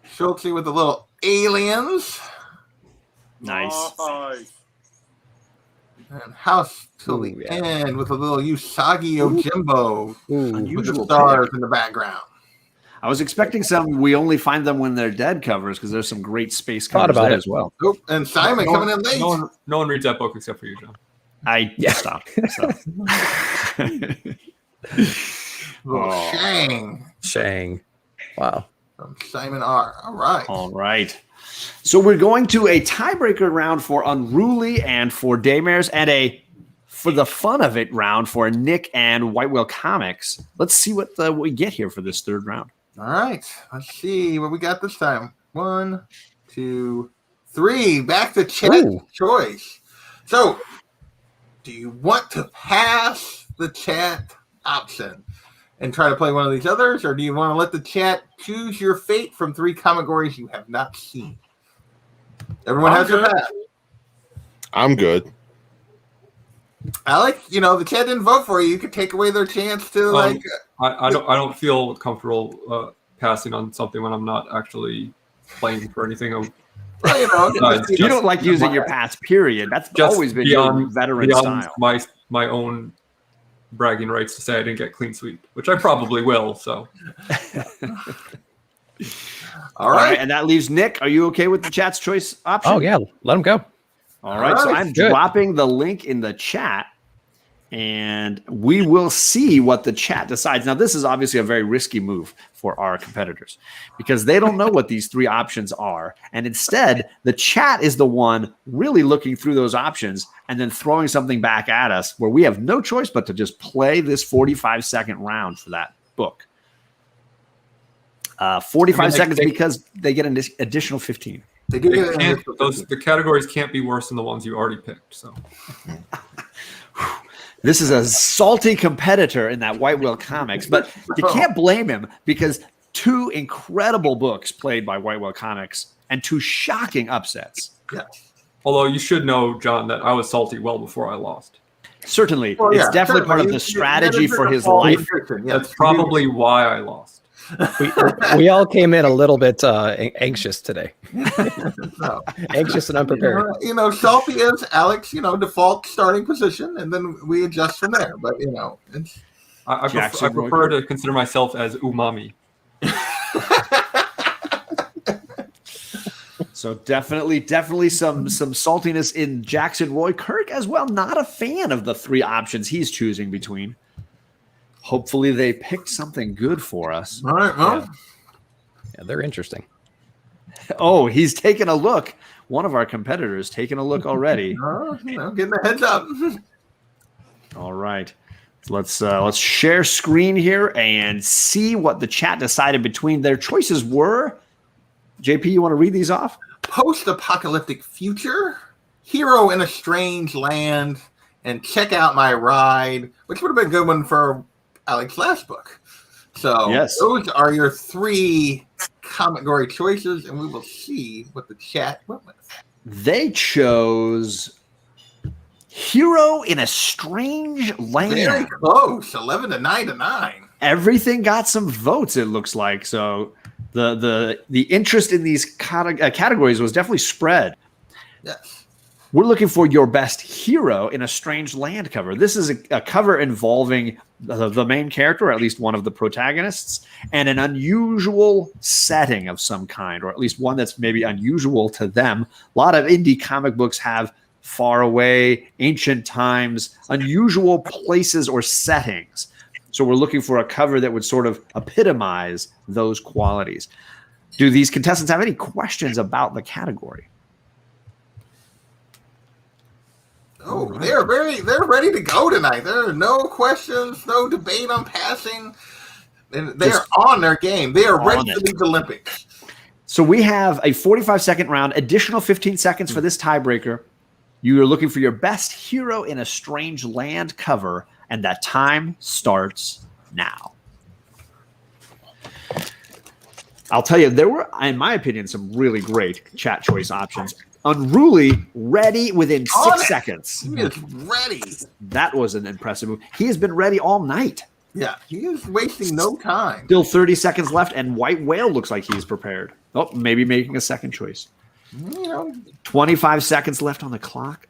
B: Schultze with the little aliens.
A: Nice.
C: Nice.
B: And House till the
E: Ooh, yeah.
B: end with a little Usagi Yojimbo with the
A: Unusual
B: stars
A: pick.
B: in the background.
A: I was expecting some. We only find them when they're dead covers because there's some great space
E: Thought
A: covers
E: about
A: there
E: it.
A: as well.
B: Oop, and Simon coming in late.
F: No one reads that book except for you, John.
A: I stopped. So.
B: Little
A: Oh.
B: Shang
E: Shang. Wow.
B: from Simon R. All right.
A: All right. So we're going to a tiebreaker round for Unruly and for Daymares, and a for the fun of it round for Nick and White Whale Comics. Let's see what we get here for this third round.
B: All right. Let's see what we got this time. 1, 2, 3. Back to chat
E: Ooh.
B: choice. So, do you want to pass the chat option and try to play one of these others, or do you want to let the chat choose your fate from 3 Comic-Gories you have not seen? Everyone
C: I'm
B: has their
C: good.
B: pass.
D: I'm good.
B: Alec, the chat didn't vote for you. You could take away their chance to
F: I don't feel comfortable passing on something when I'm not actually playing for anything.
B: besides,
A: You don't like using your pass, period. That's
F: Just
A: always been your
F: beyond
A: veteran style.
F: my own bragging rights to say I didn't get clean sweep, which I probably will. So
B: All right.
A: And that leaves Nick. Are you okay with the chat's choice option?
E: Oh yeah. Let him go.
A: All right. So
B: All right,
A: I'm
E: good.
A: dropping the link in the chat, and we will see what the chat decides. Now, this is obviously a very risky move for our competitors because they don't know what these 3 options are. And instead, the chat is the one really looking through those options and then throwing something back at us where we have no choice but to just play this 45-second round for that book. 45 seconds because they get an additional 15.
B: They do get it.
F: the categories can't be worse than the ones you already picked. So
A: This is a salty competitor in that White Whale Comics, but you can't blame him because 2 incredible books played by White Whale Comics and 2 shocking upsets.
B: Yeah.
F: although you should know, John, that I was salty well before I lost.
A: Certainly.
B: Well,
A: it's
B: yeah,
A: definitely part of
B: certainly.
A: the strategy for his
B: All
A: life.
B: nutrition, yes.
F: That's probably why I lost.
E: We all came in a little bit anxious today.
B: So,
E: Anxious and unprepared.
B: salty is Alex, default starting position, and then we adjust from there. But it's
F: I
A: Jackson
F: prefer to consider myself as umami.
A: So definitely some saltiness in Jackson Roy Kirk as well. Not a fan of the 3 options he's choosing between. Hopefully they picked something good for us.
B: all right. Well,
E: Yeah, they're interesting.
A: Oh, he's taken a look. One of our competitors taken a look already.
B: getting a heads up.
A: All right. Let's share screen here and see what the chat decided between their choices were. JP, you want to read these off?
B: Post-apocalyptic future, hero in a strange land, and check out my ride, which would have been a good one for Alex's last book. So
A: Yes.
B: those are your 3 Comic Gory choices, and we will see what the chat went with.
A: They chose Hero in a Strange Land.
B: Very close, 11 to 9 to 9.
A: Everything got some votes, it looks like. So the interest in these categories was definitely spread.
B: Yes.
A: We're looking for your best hero in a strange land cover. This is a cover involving the main character, or at least one of the protagonists, and an unusual setting of some kind, or at least one that's maybe unusual to them. A lot of indie comic books have far away, ancient times, unusual places or settings. So we're looking for a cover that would sort of epitomize those qualities. Do these contestants have any questions about the category?
B: Oh, right. They're ready to go tonight. There are no questions, no debate on passing. They are on their game. They are ready for these Olympics.
A: So we have a 45-second round, additional 15 seconds for this tiebreaker. You are looking for your best hero in a strange land cover, and that time starts now. I'll tell you, there were, in my opinion, some really great chat choice options. Unruly, ready within 6 seconds.
B: He is ready.
A: That was an impressive move. He has been ready all night.
B: Yeah, he is wasting no time.
A: Still 30 seconds left, and White Whale looks like he's prepared. Oh, maybe making a second choice. 25 seconds left on the clock.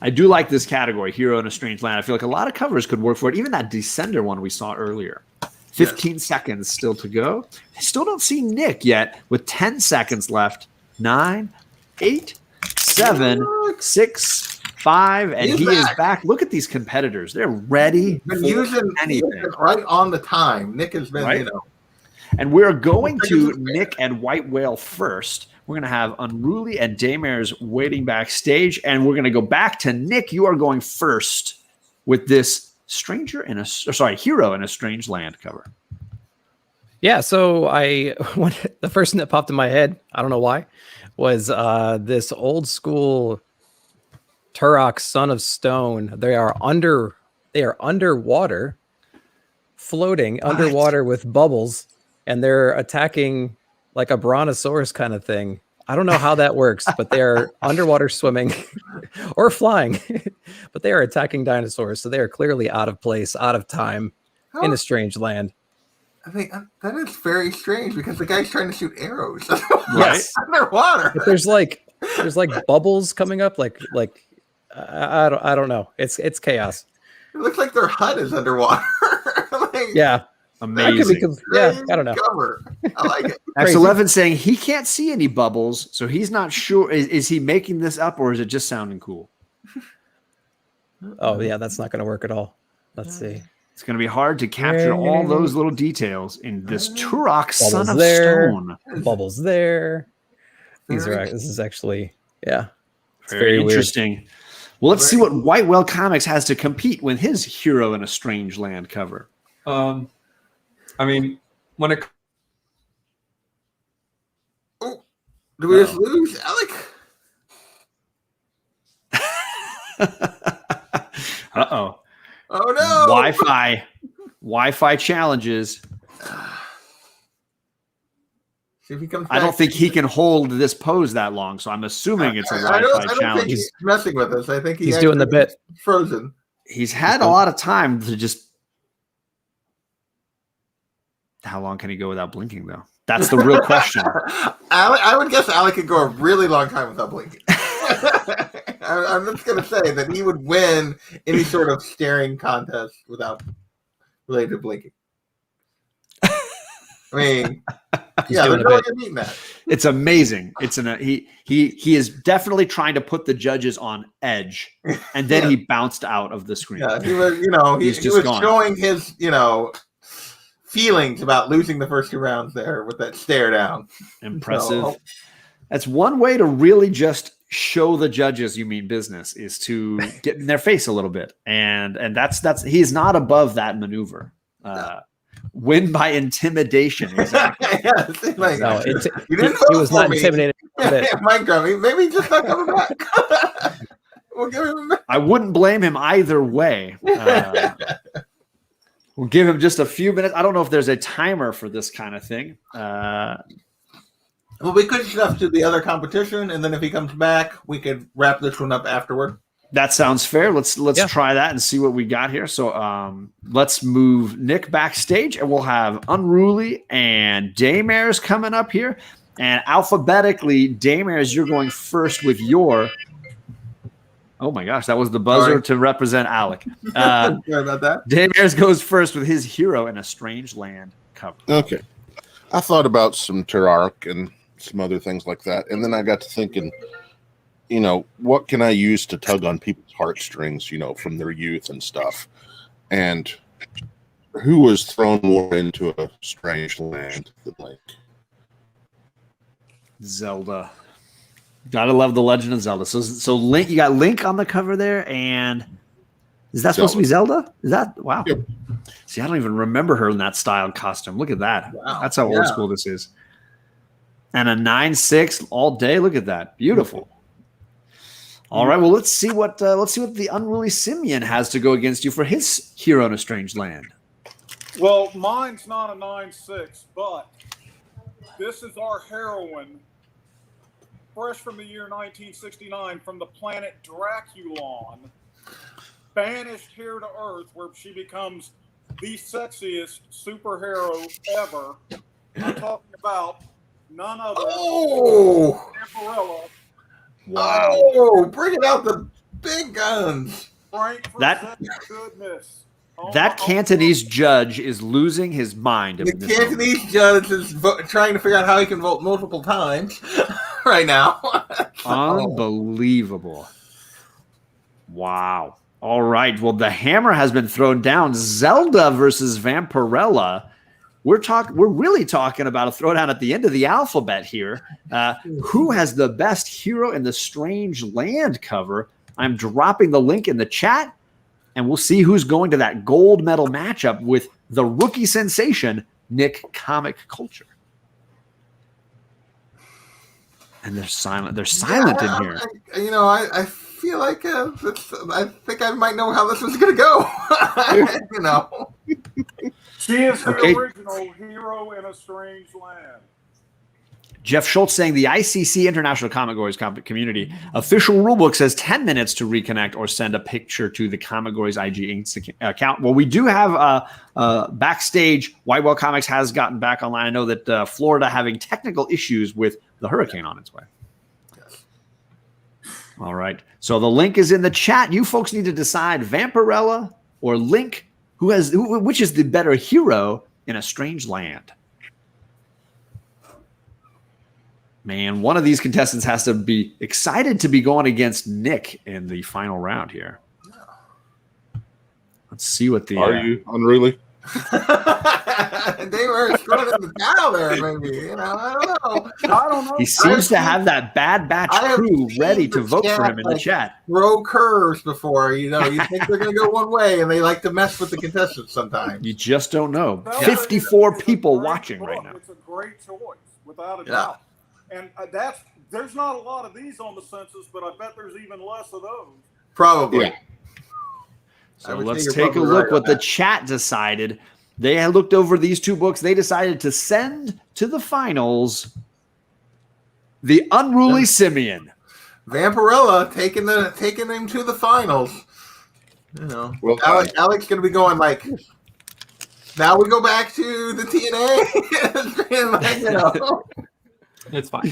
A: I do like this category, Hero in a Strange Land. I feel like a lot of covers could work for it. Even that Descender one we saw earlier. 15 seconds still to go. I still don't see Nick yet with 10 seconds left. 9, 8, 7, 6, 5, and he is back. Look at these competitors. They're ready for anything.
B: Right on the time. Nick has been,
A: right? And we're going to Nick and White Whale first. We're going to have Unruly and Daymare's waiting backstage, and we're going to go back to Nick. You are going first with this Hero in a Strange Land cover.
E: Yeah, so the first thing that popped in my head, I don't know why, was this old school Turok, Son of Stone. They are underwater, floating underwater with bubbles, and they're attacking like a brontosaurus kind of thing. I don't know how that works, but they are underwater swimming or flying, but they are attacking dinosaurs. So they are clearly out of place, out of time, in a strange land.
B: I think that is very strange because the guy's trying to shoot arrows.
A: Right.
B: Underwater.
E: But there's like bubbles coming up. Like I don't know. It's chaos.
B: It looks like their hut is underwater.
E: Yeah.
A: Amazing.
E: Yeah, I don't know.
B: Cover. I like it.
A: X11 saying he can't see any bubbles, so he's not sure. Is he making this up, or is it just sounding cool?
E: Oh, yeah, that's not going to work at all. Let's see.
A: It's going to be hard to capture all those little details in this Turok, Son of Stone.
E: Bubbles there. This is actually, yeah. It's
A: very interesting. Weird. Well, let's see what White Whale Comics has to compete with his Hero in a Strange Land cover.
F: I mean, when it...
B: Oh, do we just lose, Alec?
A: Uh-oh.
B: Oh, no.
A: Wi-Fi challenges.
B: See if he comes back.
A: I don't think he can hold this pose that long, so I'm assuming it's a Wi-Fi challenge.
B: I don't think he's messing with us. I think
E: he's doing the bit.
B: Frozen.
A: He's had a lot of time to just... How long can he go without blinking, though? That's the real question.
B: I would guess Alec could go a really long time without blinking. I'm just going to say that he would win any sort of staring contest without related to blinking. I mean, yeah, there's no way of beating that.
A: It's amazing. He is definitely trying to put the judges on edge, and then he bounced out of the screen.
B: Yeah, he was, he was showing his, feelings about losing the first 2 rounds there with that stare down.
A: Impressive. So, that's one way to really just show the judges you mean business, is to get in their face a little bit, and that's he's not above that maneuver. Win by intimidation. Exactly.
E: He was not intimidated.
B: Mike Grumpy, maybe just not coming back. We'll give him.
A: I wouldn't blame him either way. We'll give him just a few minutes. I don't know if there's a timer for this kind of thing.
B: Well, we could stuff to the other competition, and then if he comes back, we could wrap this one up afterward.
A: That sounds fair. Let's try that and see what we got here. So let's move Nick backstage, and we'll have Unruly and Daymares coming up here. And alphabetically, Daymares, you're going first with your. Oh my gosh, that was the buzzer to represent Alec.
B: Sorry about that.
A: Daymares goes first with his Hero in a Strange Land cover.
D: Okay. I thought about some Turark and some other things like that. And then I got to thinking, you know, what can I use to tug on people's heartstrings, you know, from their youth and stuff? And who was thrown more into a strange land than Link?
A: Zelda. Gotta love the Legend of Zelda. So Link, you got Link on the cover there, and is that supposed to be Zelda? Is that wow?
D: Yep.
A: See, I don't even remember her in that styled costume. Look at that.
B: Wow.
A: That's how old school this is. And a 9/6 all day. Look at that. Beautiful. All right. Well, let's see what the Unruly Simian has to go against you for his Hero in a Strange Land.
C: Well, mine's not a 9/6, but this is our heroine, fresh from the year 1969, from the planet Draculon, banished here to Earth, where she becomes the sexiest superhero ever. I'm talking about none other than Vampirella.
A: Wow.
B: Oh, bringing out the big guns.
A: That
C: goodness.
A: that Cantonese judge is losing his mind.
B: The Cantonese judge is trying to figure out how he can vote multiple times right now.
A: Unbelievable. Wow. All right. Well, the hammer has been thrown down. Zelda versus Vampirella. We're really talking about a throwdown at the end of the alphabet here. Who has the best Hero in the Strange Land cover? I'm dropping the link in the chat, and we'll see who's going to that gold medal matchup with the rookie sensation, Nick Comic Culture. And they're silent. They're silent in here.
B: I feel like I think I might know how this is going to go.
C: She is the original Hero in a Strange Land.
A: Jeff Schultz saying the ICC International ComicGories community official rulebook says 10 minutes to reconnect or send a picture to the ComicGories IG account. Well, we do have backstage. Whitewell Comics has gotten back online. I know that Florida having technical issues with the hurricane on its way. All right. So the link is in the chat. You folks need to decide Vampirella or Link, which is the better hero in a strange land. Man, one of these contestants has to be excited to be going against Nick in the final round here. Let's see what the...
D: Are you unruly?
B: They were throwing in the towel there, maybe. I don't know.
A: He seems to have that Bad Batch crew ready to vote for him in the chat.
B: Throw curves before, you think they're going to go one way, and they like to mess with the contestants sometimes.
A: You just don't know. 54 people watching right now.
C: It's a great choice, without a doubt. And there's not a lot of these on the census, but I bet there's even less of those.
B: Probably.
D: Yeah.
A: So let's take a look what the chat decided. They had looked over these two books. They decided to send to the finals the Unruly Simian.
B: Vampirella taking him to the finals. Well, Alec's going to be going like, now we go back to the TNA.
F: It's fine.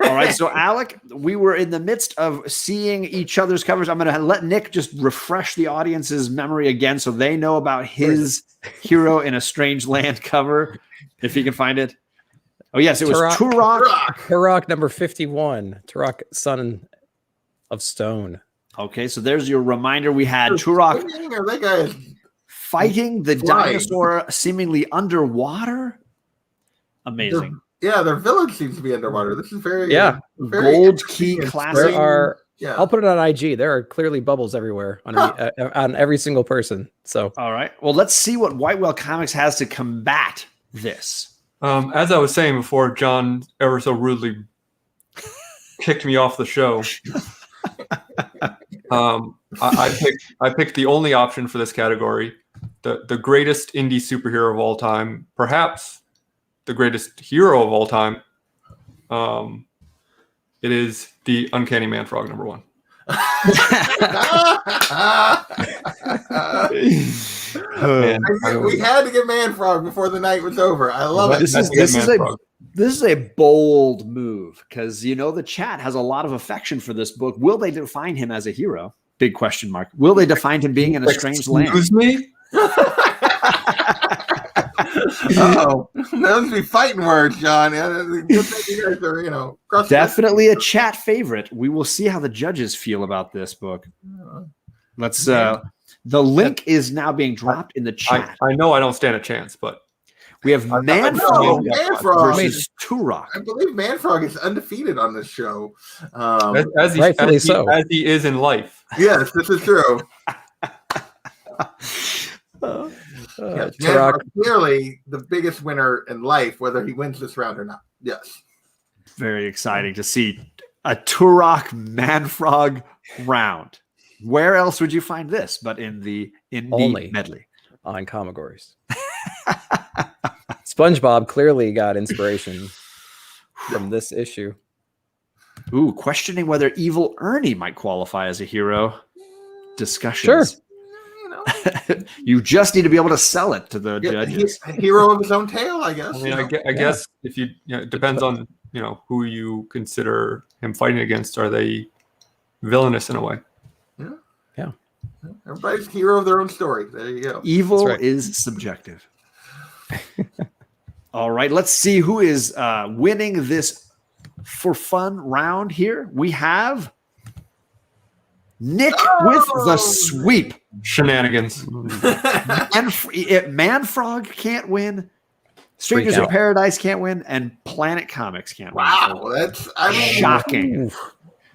A: All right, so Alec, we were in the midst of seeing each other's covers. I'm going to let Nick just refresh the audience's memory again so they know about his Hero in a Strange Land cover, if he can find it. Oh, yes, it was Turok.
E: Turok number 51, Turok, Son of Stone.
A: Okay, so there's your reminder. We had Turok
B: that guy is
A: fighting the dinosaur seemingly underwater. Amazing.
B: Their village seems to be underwater. This is very
A: Gold Key classic.
E: I'll put it on IG. There are clearly bubbles everywhere on every single person. So
A: all right. Well, let's see what Whitewell Comics has to combat this.
F: As I was saying before, John ever so rudely kicked me off the show. I picked the only option for this category, the greatest indie superhero of all time, perhaps the greatest hero of all time. It is the Uncanny Man Frog #1.
B: We had to get Man Frog before the night was over. I love it.
A: This is a bold move because the chat has a lot of affection for this book. Will they define him as a hero? Big question mark. Will they define him being in a strange land?
F: Excuse me?
B: Oh, those be fighting words, John. Good thing you guys are,
A: definitely a chat favorite. We will see how the judges feel about this book. Let's. The link is now being dropped in the chat.
F: I know I don't stand a chance, but
A: we have Man-Frog versus Turok.
B: I believe Man-Frog is undefeated on this show.
F: As he is in life.
B: Yes, this is true.
E: Turok,
A: clearly the biggest winner in life, whether he wins this round or not. Yes. Very exciting to see a Turok Man-Frog round. Where else would you find this but in the Indie Medley?
E: On ComicGories. SpongeBob clearly got inspiration from this issue.
A: Ooh, questioning whether Evil Ernie might qualify as a hero. Discussions.
E: Sure.
A: You just need to be able to sell it to the judges.
B: A hero of his own tale, I guess.
F: I mean, I guess if it depends on who you consider him fighting against. Are they villainous in a way?
E: Yeah.
B: Everybody's a hero of their own story. There you go.
A: Evil is subjective. All right, let's see who is winning this for fun round here. We have Nick with the sweep.
F: Shenanigans.
A: Man-Frog can't win. Strangers in Paradise can't win. And Planet Comics can't win.
B: Wow, that's
A: shocking.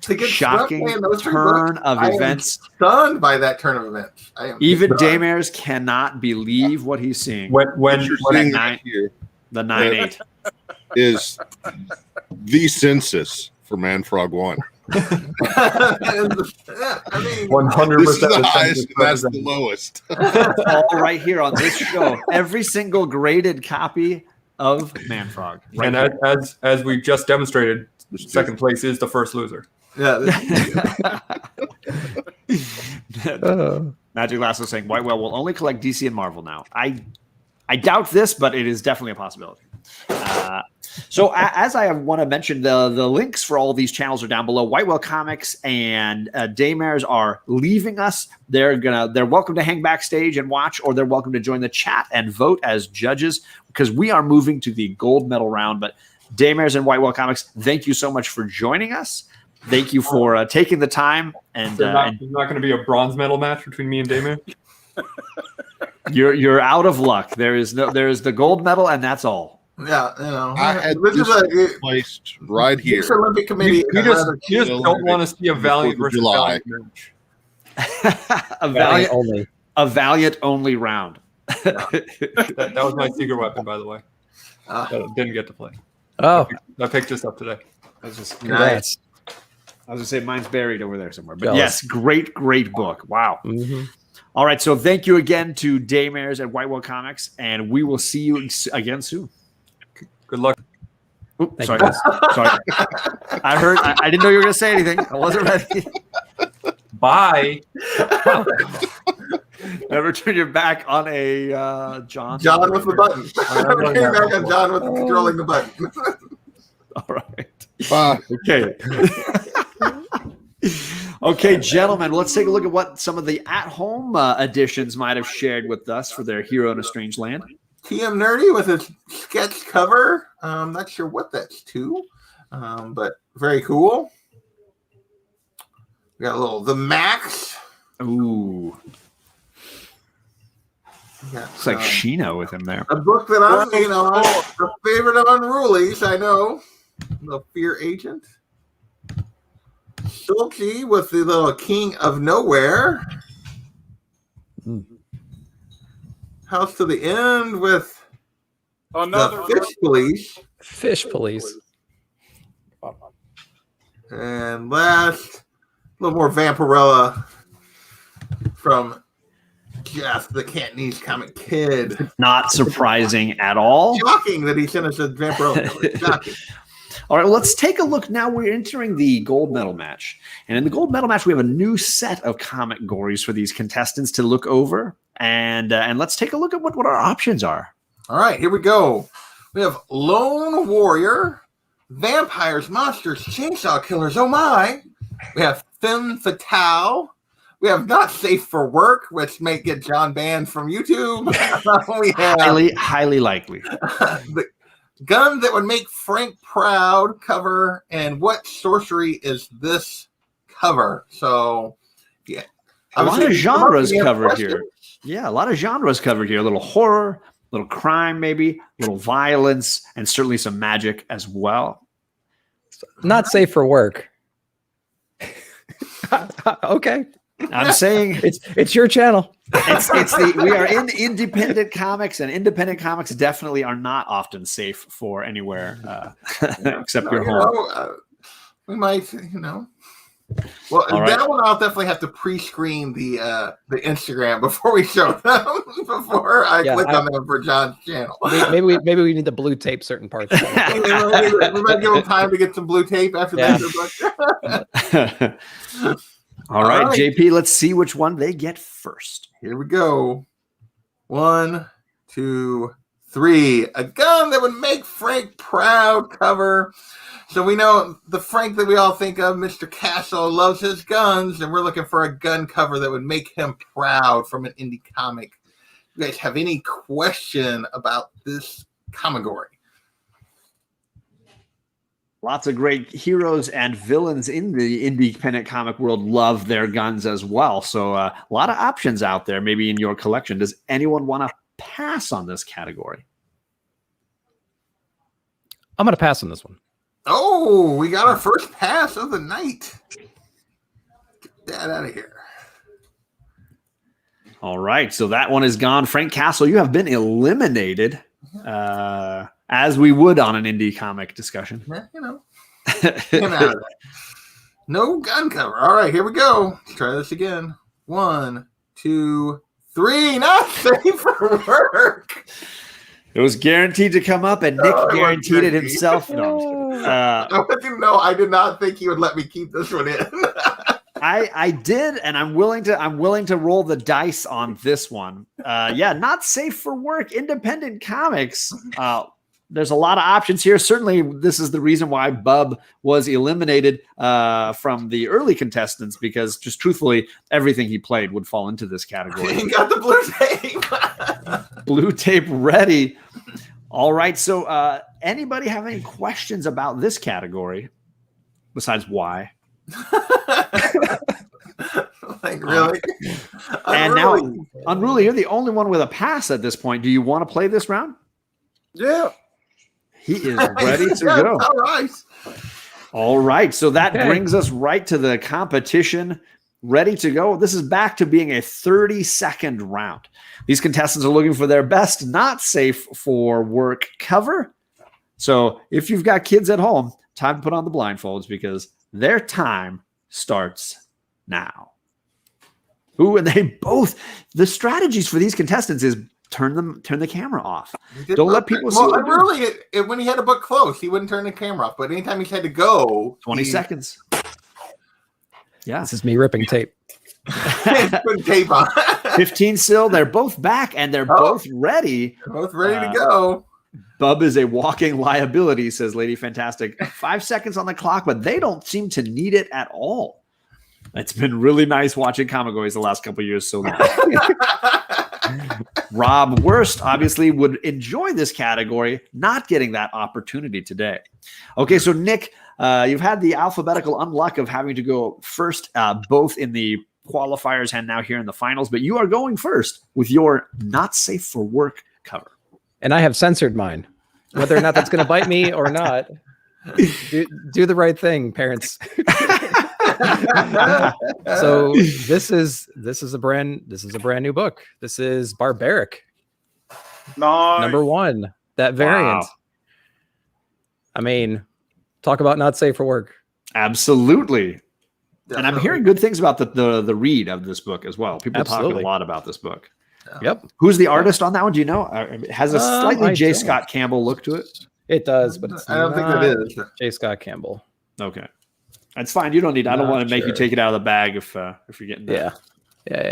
A: Shocking turn of events.
B: Stunned by that turn of events.
A: Even Daymers cannot believe what he's seeing.
D: When you're seeing that here,
A: the 9-8
D: is the census for Man-Frog 1.
F: 100%.
D: This is the highest, and that's the lowest.
A: All right here on this show, every single graded copy of Man-Frog.
F: Right, and as we just demonstrated, second place is the first loser.
B: Yeah.
A: Magic Lasso saying Whitewell will only collect DC and Marvel now. I doubt this, but it is definitely a possibility. So as I want to mention, the links for all these channels are down below. Whitewell Comics and Daymers are leaving us. They're welcome to hang backstage and watch, or they're welcome to join the chat and vote as judges because we are moving to the gold medal round. But Daymers and Whitewell Comics, thank you so much for joining us. Thank you for taking the time. And
F: there's not going to be a bronze medal match between me and Daymers.
A: You're out of luck. There is the gold medal, and that's all.
B: Yeah,
D: I had this placed right here.
B: This Olympic Committee.
F: You just don't want to see a Valiant versus Valiant match.
A: A Valiant only round.
F: that was my secret weapon, by the way. Didn't get to play.
E: Oh,
F: I picked this up today.
A: Nice. I was gonna say mine's buried over there somewhere, but yes, great book. Wow.
E: Mm-hmm.
A: All right, so thank you again to Daymers at Whitewell Comics, and we will see you again soon.
F: Good luck.
A: Oops, sorry. I didn't know you were gonna say anything. I wasn't ready.
F: Bye.
A: Never turn your back on a John.
B: John with the button. Never turn your back on John with controlling the button.
A: All right.
D: Bye.
A: Okay. Okay, gentlemen, let's take a look at what some of the at-home editions might have shared with us for their Hero in a Strange Land.
B: TM Nerdy with a sketch cover. I'm not sure what that's to, but very cool. We got a little The Max.
A: Ooh. It's like Sheena with him there.
B: A book that I'm, a favorite of Unrulies, I know. The Fear Agent. Silky with the little King of Nowhere. House to the End with the Fish Police.
E: Fish Police.
B: And last little more Vampirella from Jeff, the Cantonese comic kid.
A: Not surprising at all.
B: Shocking that he sent us a Vampirella cover. Shocking.
A: All right, let's take a look now. We're entering the gold medal match. And in the gold medal match, we have a new set of ComicGories for these contestants to look over. And let's take a look at what our options are.
B: All right, here we go. We have Lone Warrior, Vampires, Monsters, Chainsaw Killers, oh my. We have Femme Fatale. We have Not Safe for Work, which may get John banned from YouTube. We have
A: highly likely.
B: The Gun That Would Make Frank Proud cover, and What Sorcery Is This cover? So, yeah.
A: A lot of genres covered here. Yeah, a lot of genres covered here. A little horror, a little crime maybe, a little violence, and certainly some magic as well.
E: Not safe for work. Okay.
A: I'm saying
E: it's your channel.
A: We are in independent comics, and independent comics definitely are not often safe for anywhere except your home.
B: We might, Well,
A: All
B: that
A: right.
B: one I'll definitely have to pre-screen the Instagram before we show them. Before I click on them for John's channel.
E: Maybe we need to blue tape certain parts.
B: We might give them time to get some blue tape after
A: that. All right, JP, let's see which one they get first.
B: Here we go. 1, 2, 3. A Gun That Would Make Frank Proud cover. So we know the Frank that we all think of, Mr. Castle, loves his guns, and we're looking for a gun cover that would make him proud from an indie comic. You guys have any question about this ComicGory?
A: Lots of great heroes and villains in the independent comic world love their guns as well. So a lot of options out there, maybe in your collection. Does anyone want to pass on this category?
E: I'm going to pass on this one.
B: Oh, we got our first pass of the night. Get that out of here.
A: All right, so that one is gone. Frank Castle, you have been eliminated, as we would on an indie comic discussion.
B: Yeah, get out of that. No gun cover. All right, here we go. Let's try this again. 1, 2, 3. Not safe for work.
A: It was guaranteed to come up, and Nick guaranteed it himself. No,
B: I did not think he would let me keep this one in.
A: I did, and I'm willing to roll the dice on this one. Not safe for work. Independent comics. There's a lot of options here. Certainly, this is the reason why Bub was eliminated from the early contestants, because just truthfully, everything he played would fall into this category.
B: He got the blue tape.
A: Blue tape ready. All right. So anybody have any questions about this category besides why?
B: Like, really?
A: And now, Unruly, you're the only one with a pass at this point. Do you want to play this round?
C: Yeah.
A: He is ready to go.
B: All right.
A: All right. So that brings us right to the competition. Ready to go. This is back to being a 30-second round. These contestants are looking for their best not safe for work cover. So if you've got kids at home, time to put on the blindfolds because their time starts now. The strategies for these contestants is turn the camera off. Don't let people see.
B: Well, really, when he had a book close, he wouldn't turn the camera off. But anytime he had to go,
A: 20 seconds. Yeah,
E: this is me ripping tape.
B: Putting tape on.
A: 15 still. They're both back and they're both ready.
B: They're both ready to go.
A: Bub is a walking liability, says Lady Fantastic. 5 seconds on the clock, but they don't seem to need it at all. It's been really nice watching ComicGories the last couple of years. So Rob Worst obviously would enjoy this category, not getting that opportunity today. Okay, so Nick, you've had the alphabetical unluck of having to go first, both in the qualifiers and now here in the finals, but you are going first with your not safe for work cover.
E: And I have censored mine, whether or not that's going to bite me or not. Do the right thing, parents. So this is a brand new book. This is Barbaric.
C: Nice.
E: Number 1. That variant. Wow. I mean, talk about not safe for work.
A: Absolutely. And I'm hearing good things about the read of this book as well. People talking
E: Absolutely.
A: a lot about this book.
E: Yep.
A: Who's the artist on that one? Do you know? It has a slightly
E: I
A: J.
E: don't.
A: Scott Campbell look to it.
E: It does, but it's
B: I don't think that is.
E: J. Scott Campbell.
A: Okay, that's fine. You don't need. I don't
E: Not
A: want to make you
E: sure.
A: take it out of the bag if you're getting that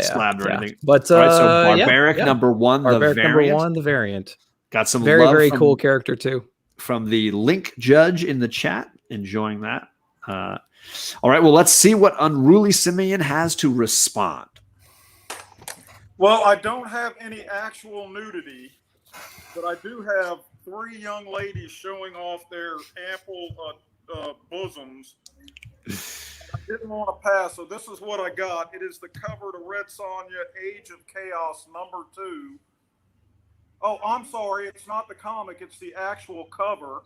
A: slabbed or anything.
E: But
A: All right, so
E: yeah,
A: Barbaric
E: yeah.
A: Number 1,
E: Barbaric
A: the
E: number
A: variant.
E: 1, the variant.
A: Got some
E: Very,
A: love
E: very
A: from,
E: cool character too.
A: from the Link Judge in the chat. Enjoying that. All right, well, let's see what Unruly Simeon has to respond.
C: Well, I don't have any actual nudity, but I do have 3 young ladies showing off their ample bosoms. I didn't want to pass, so this is what I got. It is the cover to Red Sonja, Age of Chaos, number 2. Oh, I'm sorry, it's not the comic, it's the actual cover.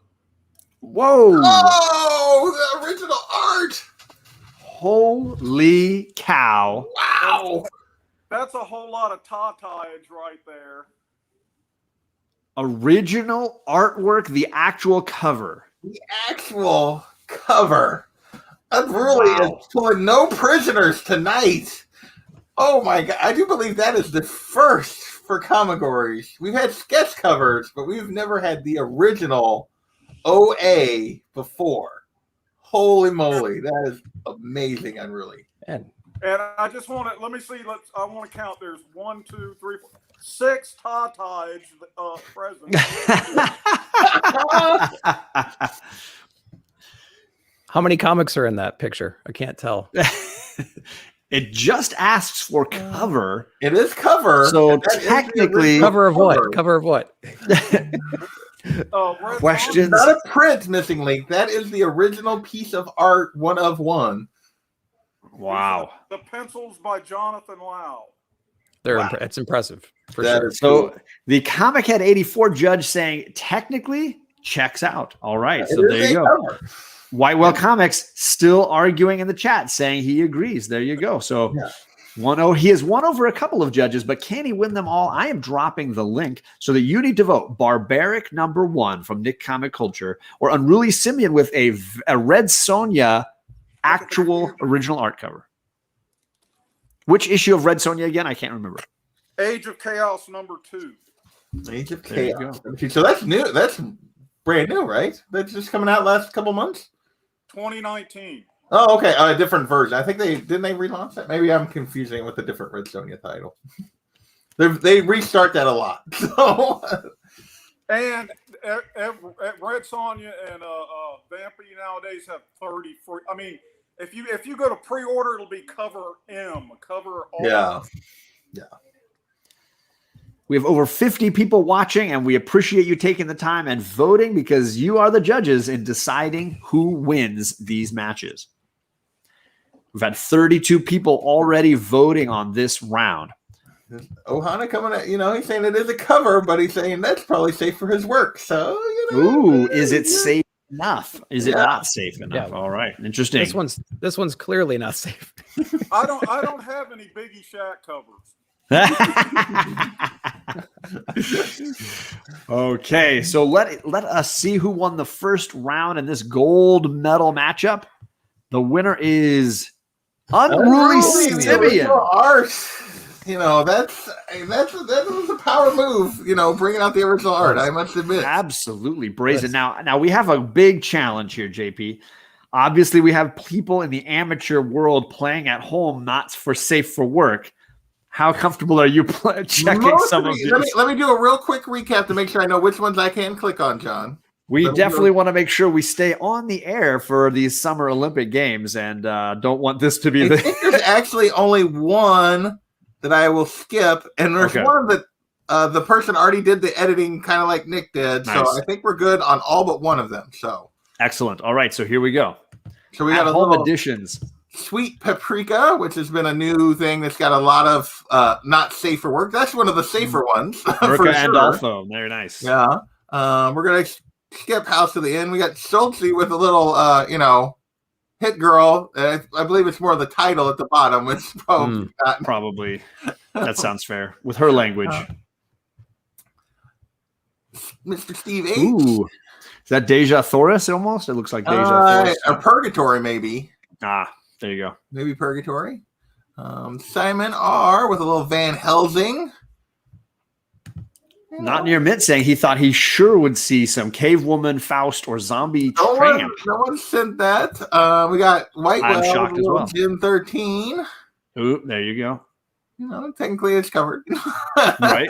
A: Whoa!
B: Oh, the original art!
A: Holy cow!
B: Wow!
C: That's a whole lot of tatage right there.
A: Original artwork, the actual cover.
B: The actual cover. Unruly is pulling no prisoners tonight. Oh my god! I do believe that is the first for ComicGories. We've had sketch covers, but we've never had the original OA before. Holy moly, that is amazing, Unruly.
E: And
C: I just want to, let me see, I want to count. There's 1, 2, 3, 4, 6 tatage present.
E: how many comics are in that picture? I can't tell.
A: It just asks for cover.
B: It is cover.
A: So
B: and that is the
A: technically-
B: original
E: Cover of what? Cover of what?
C: Red
A: Questions?
B: Not a print, Missing Link. That is the original piece of art, one of one.
A: Wow.
C: The pencils by Jonathan Lau.
E: It's impressive for
B: That
E: sure.
B: is
A: So
B: cool.
A: the Comic Head 84 judge saying technically checks out. All right. So
B: It is
A: there you
B: a
A: go.
B: cover.
A: Whitewell Comics still arguing in the chat saying he agrees. There you go. So
B: Yeah.
A: 1-0. He has won over a couple of judges, but can he win them all? I am dropping the link so that you need to vote Barbaric Number 1 from Nick Comic Culture or Unruly Simeon with a Red Sonja actual original art cover. Which issue of Red Sonja again? I can't remember.
C: Age of Chaos, number 2.
B: Age of
A: There you
B: Chaos. So that's new. That's brand new, right? That's just coming out last couple months.
C: 2019.
B: Oh, okay. A different version. I think they relaunch that. Maybe I'm confusing it with a different Red Sonja title. They restart that a lot. So
C: And Red Sonja and Vampy nowadays have 30 free. I mean, if you go to pre-order, it'll be cover M, cover all.
B: yeah.
A: We have over 50 people watching, and we appreciate you taking the time and voting because you are the judges in deciding who wins these matches. We've had 32 people already voting on this round.
B: Ohana coming at, he's saying it is a cover, but he's saying that's probably safe for his work. So,
A: Ooh, is it safe enough? Is it not safe enough?
E: Yeah.
A: All right. Interesting.
E: This one's clearly not safe.
C: I don't have any Biggie Shack covers.
A: Okay, so let us see who won the first round in this gold medal matchup. The winner is Unruly Simeon.
B: Art. That was a power move. Bringing out the original art. I must admit.
A: Absolutely brazen. Now we have a big challenge here, JP. Obviously, we have people in the amateur world playing at home, not safe for work. How comfortable are you checking some of these?
B: Let me do a real quick recap to make sure I know which ones I can click on, John.
A: We definitely want to make sure we stay on the air for these Summer Olympic Games and don't want this to be
B: I think there's actually only one that I will skip, and there's one that the person already did the editing, kind of like Nick did.
A: Nice.
B: So I think we're good on all but one of them. So
A: excellent. All right, so here we go.
B: So we got a
A: home
B: little
A: editions.
B: Sweet Paprika, which has been a new thing that's got a lot of not safe for work. That's one of the safer ones.
A: Merca and Alpho. Very nice.
B: Yeah. We're going to skip House to the Inn. We got Schultze with a little, Hit Girl. I believe it's more of the title at the bottom, which probably not.
A: Probably. That sounds fair. With her language.
B: Mr. Steve H.
A: Ooh. Is that Deja Thoris almost? It looks like Deja Thoris.
B: Or Purgatory, maybe.
A: Ah. There you go.
B: Maybe Purgatory. Simon R. with a little Van Helsing.
A: Not near Mint saying he thought he sure would see some Cave Woman, Faust, or Zombie Tramp.
B: No one sent that. We got White
A: I'm
B: Whale,
A: shocked as well.
B: Jim 13.
A: Ooh, there you go.
B: You know, technically it's covered.
A: Right.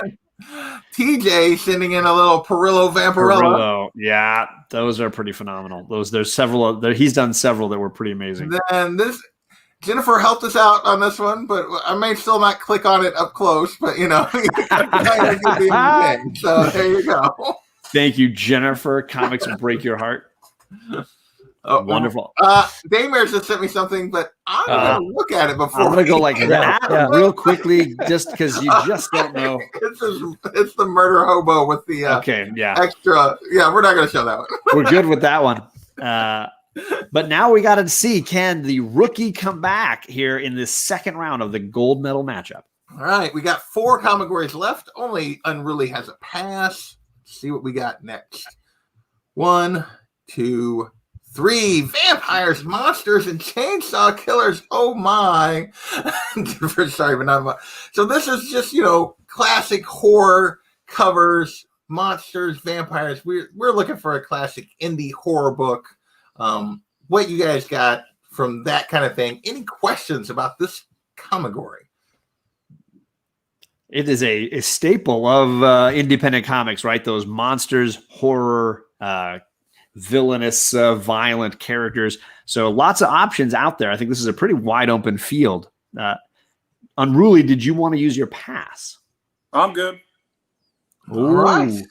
B: TJ sending in a little Perillo Vampirella.
A: Perillo. Yeah, those are pretty phenomenal. There's several. He's done several that were pretty amazing.
B: Then Jennifer helped us out on this one, but I may still not click on it up close. But you know, so there you go.
A: Thank you, Jennifer. Comics will break your heart.
B: Oh,
A: wonderful.
B: Daymare just sent me something, but I'm gonna look at it before.
A: I'm gonna go like that real quickly, just because you just don't know.
B: It's the murder hobo with the extra. Yeah, we're not gonna show that one.
A: We're good with that one. But now we got to see, can the rookie come back here in this second round of the gold medal matchup?
B: All right, we got 4 ComicGories left. Only Unruly has a pass. Let's see what we got next. 1, 2, 3. Vampires, monsters, and chainsaw killers. Oh my! Sorry, but not much. So this is just classic horror covers, monsters, vampires. We're looking for a classic indie horror book. What you guys got from that kind of thing? Any questions about this ComicGory?
A: It is a staple of independent comics, right? Those monsters, horror, villainous, violent characters. So lots of options out there. I think this is a pretty wide open field. Unruly, did you want to use your pass?
C: I'm good.
A: All right.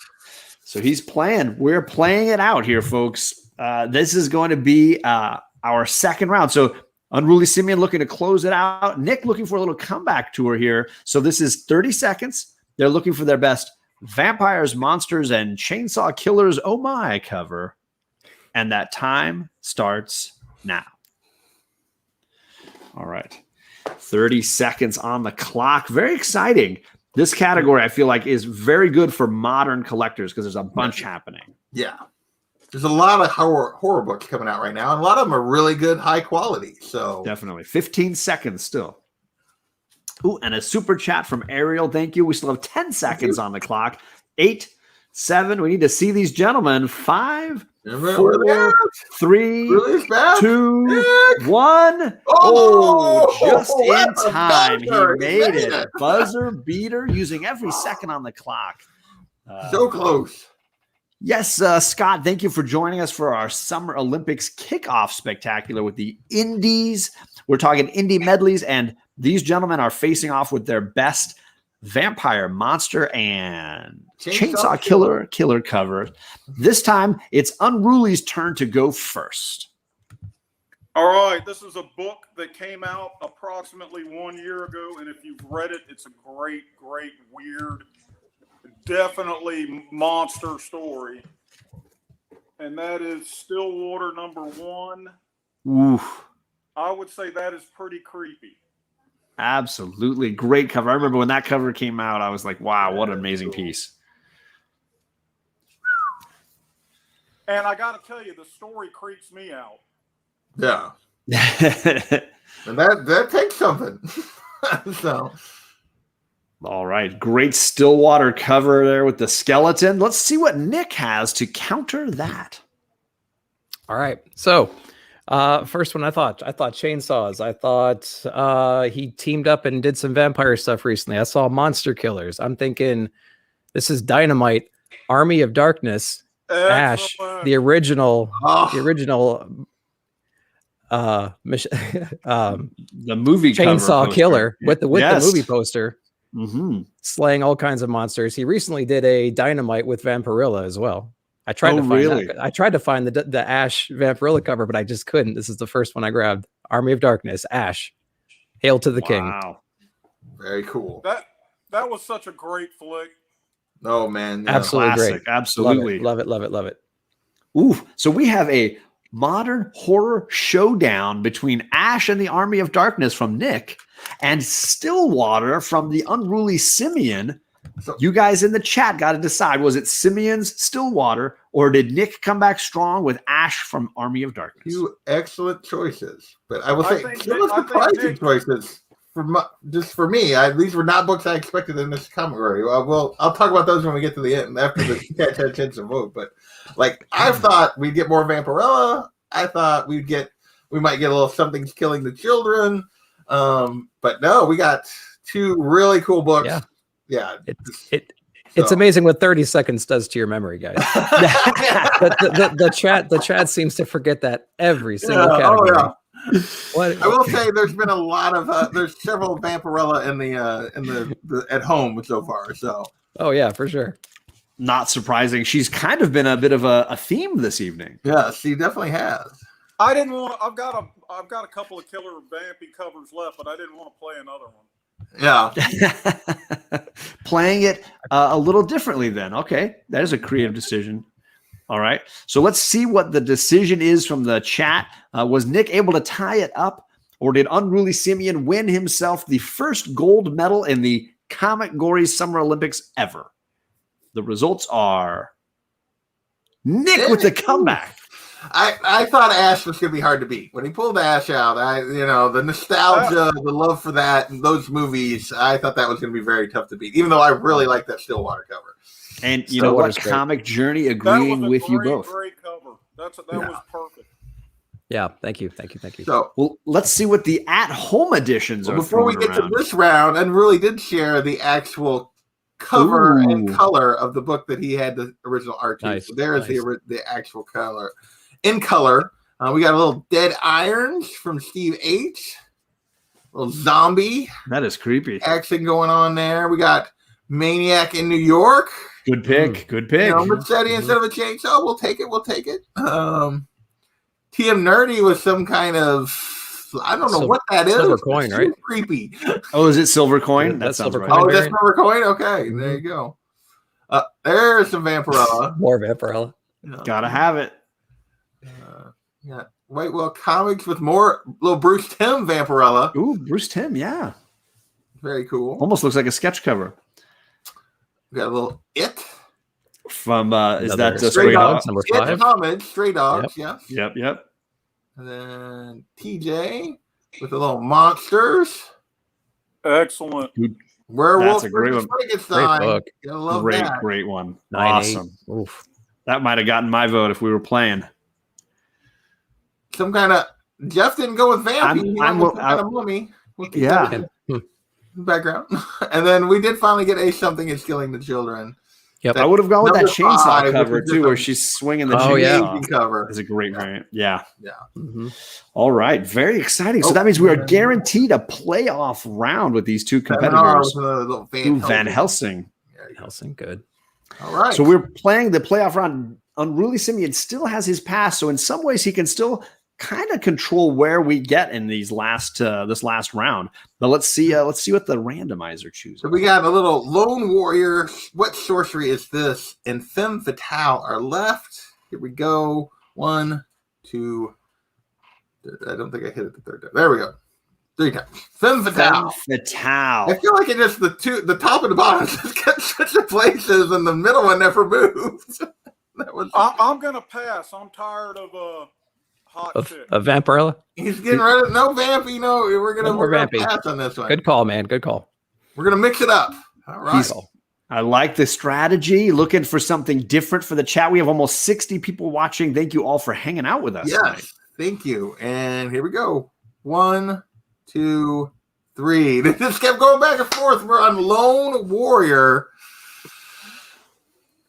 A: So he's playing. We're playing it out here, folks. This is going to be our second round. So Unruly Simeon looking to close it out. Nick looking for a little comeback tour here. So this is 30 seconds. They're looking for their best vampires, monsters, and chainsaw killers. Oh my cover. And that time starts now. All right. 30 seconds on the clock. Very exciting. This category, I feel like, is very good for modern collectors because there's a bunch happening.
B: Yeah. There's a lot of horror books coming out right now, and a lot of them are really good, high quality. So
A: definitely 15 seconds still. Ooh, and a super chat from Ariel. Thank you. We still have 10 seconds on the clock. 8, 7. We need to see these gentlemen. 5, 4, 3, 2, 1. Oh, just in time. He made it. Buzzer beater using every second on the clock.
B: So close.
A: Yes, Scott, thank you for joining us for our Summer Olympics kickoff spectacular with the Indies. We're talking Indie Medleys, and these gentlemen are facing off with their best vampire, monster, and chainsaw killer cover. This time, it's Unruly's turn to go first.
C: All right, this is a book that came out approximately 1 year ago, and if you've read it, it's a great, weird, definitely monster story, and that is Stillwater #1.
A: Oof.
C: I would say that is pretty creepy.
A: Absolutely. Great cover. I remember when that cover came out, I was like, wow, what an amazing piece.
C: And I got to tell you, the story creeps me out.
B: Yeah. And that takes something. So...
A: All right. Great Stillwater cover there with the skeleton. Let's see what Nick has to counter that.
E: All right. So first one I thought chainsaws. I thought he teamed up and did some vampire stuff recently. I saw monster killers. I'm thinking this is Dynamite, Army of Darkness, Ash, the original the
A: movie
E: chainsaw killer with the
A: yes.
E: movie poster.
A: Mm-hmm.
E: Slaying all kinds of monsters. He recently did a Dynamite with Vampirilla as well. I tried to find the Ash Vampirilla cover, but I just couldn't. This is the first one I grabbed. Army of Darkness, Ash. Hail to the King.
A: Wow.
B: Very cool.
C: That was such a great flick.
B: Oh man.
E: Yeah. Absolutely
A: Classic.
E: Great.
A: Absolutely.
E: Love it.
A: Ooh, so we have a modern horror showdown between Ash and the Army of Darkness from Nick and Stillwater from the Unruly Simeon.
B: So
A: You guys in the chat got to decide, was it Simeon's Stillwater, or did Nick come back strong with Ash from Army of Darkness?
B: two excellent choices, but I will
C: I
B: say
C: think
B: some
C: Nick- I think
B: surprising
C: Nick-
B: choices just for me. These were not books I expected in this ComicGory. I'll talk about those when we get to the end after the chat had a chance to vote. But like I thought we'd get more Vampirella. I thought we might get a little Something's Killing the Children. But no, we got two really cool books. Yeah.
E: It's amazing what 30 seconds does to your memory, guys. the chat seems to forget that every single category.
B: Oh, yeah.
E: What?
B: I will say there's been a lot of there's several Vampirella in the at home so far. So
E: Oh yeah, for sure.
A: Not surprising. She's kind of been a bit of a theme this evening.
B: yeah, she definitely has.
C: I didn't want. I've got a couple of killer vampy covers left, but I didn't want to play another one.
B: Yeah.
A: Playing it a little differently then. Okay, that is a creative decision. All right, so let's see what the decision is from the chat. Was Nick able to tie it up, or did Unruly Simeon win himself the first gold medal in the ComicGories Summer Olympics ever? The results are Nick with the comeback.
B: I thought Ash was going to be hard to beat when he pulled Ash out. The nostalgia, the love for that, and those movies. I thought that was going to be very tough to beat, even though I really like that Stillwater cover.
A: And you know what?
E: Great.
A: Comic Journey agreeing with you both.
C: Great cover. That was perfect.
E: Yeah, thank you.
B: So,
A: well, let's see what the at-home editions are.
B: Before we get to this round, and really did share the actual cover and color of the book that he had the original art to.
E: Nice,
B: So there is
E: nice.
B: the actual color. In color, we got a little Dead Irons from Steve H. A little zombie
A: That is creepy.
B: action going on there. We got Maniac in New York.
A: Good pick. Good pick.
B: Machete instead of a chainsaw. We'll take it. TM Nerdy was some kind of, I don't know what that is.
E: Silver coin,
B: It's
E: right?
B: too creepy.
A: Oh, is it Silver Coin?
E: Yeah,
A: that
E: that's
A: sounds
E: Silver
A: right.
E: Coin.
B: Oh, that's Silver Coin? Okay, there you go. There's some Vampirella.
E: More Vampirella.
A: Gotta have it.
B: Yeah. Whitewell Comics with more little Bruce Timm Vampirella.
A: Ooh, Bruce Timm, yeah.
B: Very cool.
A: Almost looks like a sketch cover.
B: We got a little It.
A: From is
E: Another
A: that
E: Stray
A: Stray
E: Dogs,
A: Dogs?
E: number
B: It
E: 5.
B: Homage, Stray Dogs, yeah.
A: Yep.
B: And then TJ with the little monsters.
C: Excellent.
B: Werewolf
A: That's a great
B: versus
A: one.
B: Frankenstein.
E: Great book.
B: Gotta love
A: Great,
B: that.
A: great one.
E: 9-8.
A: Awesome.
E: Oof.
A: That might have gotten my vote if we were playing.
B: Some kind of Jeff didn't go with Vampy.
A: I'm
B: Some kind of mummy. We'll keep
A: Yeah.
B: that in the background. And then we did finally get Something is Killing the Children.
E: Yep.
A: I would have gone with that
B: Number
A: chainsaw
B: 5,
A: cover
B: which is
A: too,
B: just
A: where
B: a-
A: she's swinging the
E: Oh, yeah.
A: chainsaw.
B: Amazing cover.
A: It's a great variant. Yeah.
E: Mhm.
A: All right. Very exciting. So
B: Oh,
A: that means we are
B: man.
A: guaranteed a playoff round with these two
B: Seminar
A: competitors.
B: with a little
A: Ooh, Van Helsing.
E: Helsing, good.
B: All right.
A: So we're playing the playoff round. Unruly Simeon still has his pass, so in some ways he can still kind of control where we get in these this last round. But let's see what the randomizer chooses.
B: So we got a little Lone Warrior. What sorcery is this? And Femme Fatale are left. Here we go. 1, 2. I don't think I hit it the third time. There we go. 3 times. Femme Fatale.
A: Fatale.
B: I feel like it just the top and the bottom just kept switching places, and the middle one never moved. That was
C: I'm gonna pass. I'm tired of hot shit.
E: A Vampirella?
B: he's getting rid of no Vampy. No, we're
E: No more
B: gonna
E: Vampy.
B: pass on this one.
E: Good call, man. Good call.
B: We're gonna mix it up. All right.
A: He's- I like the strategy. Looking for something different for the chat. We have almost 60 people watching. Thank you all for hanging out with us tonight.
B: Yes, thank you. And here we go. 1, 2, 3. They just kept going back and forth. We're on Lone Warrior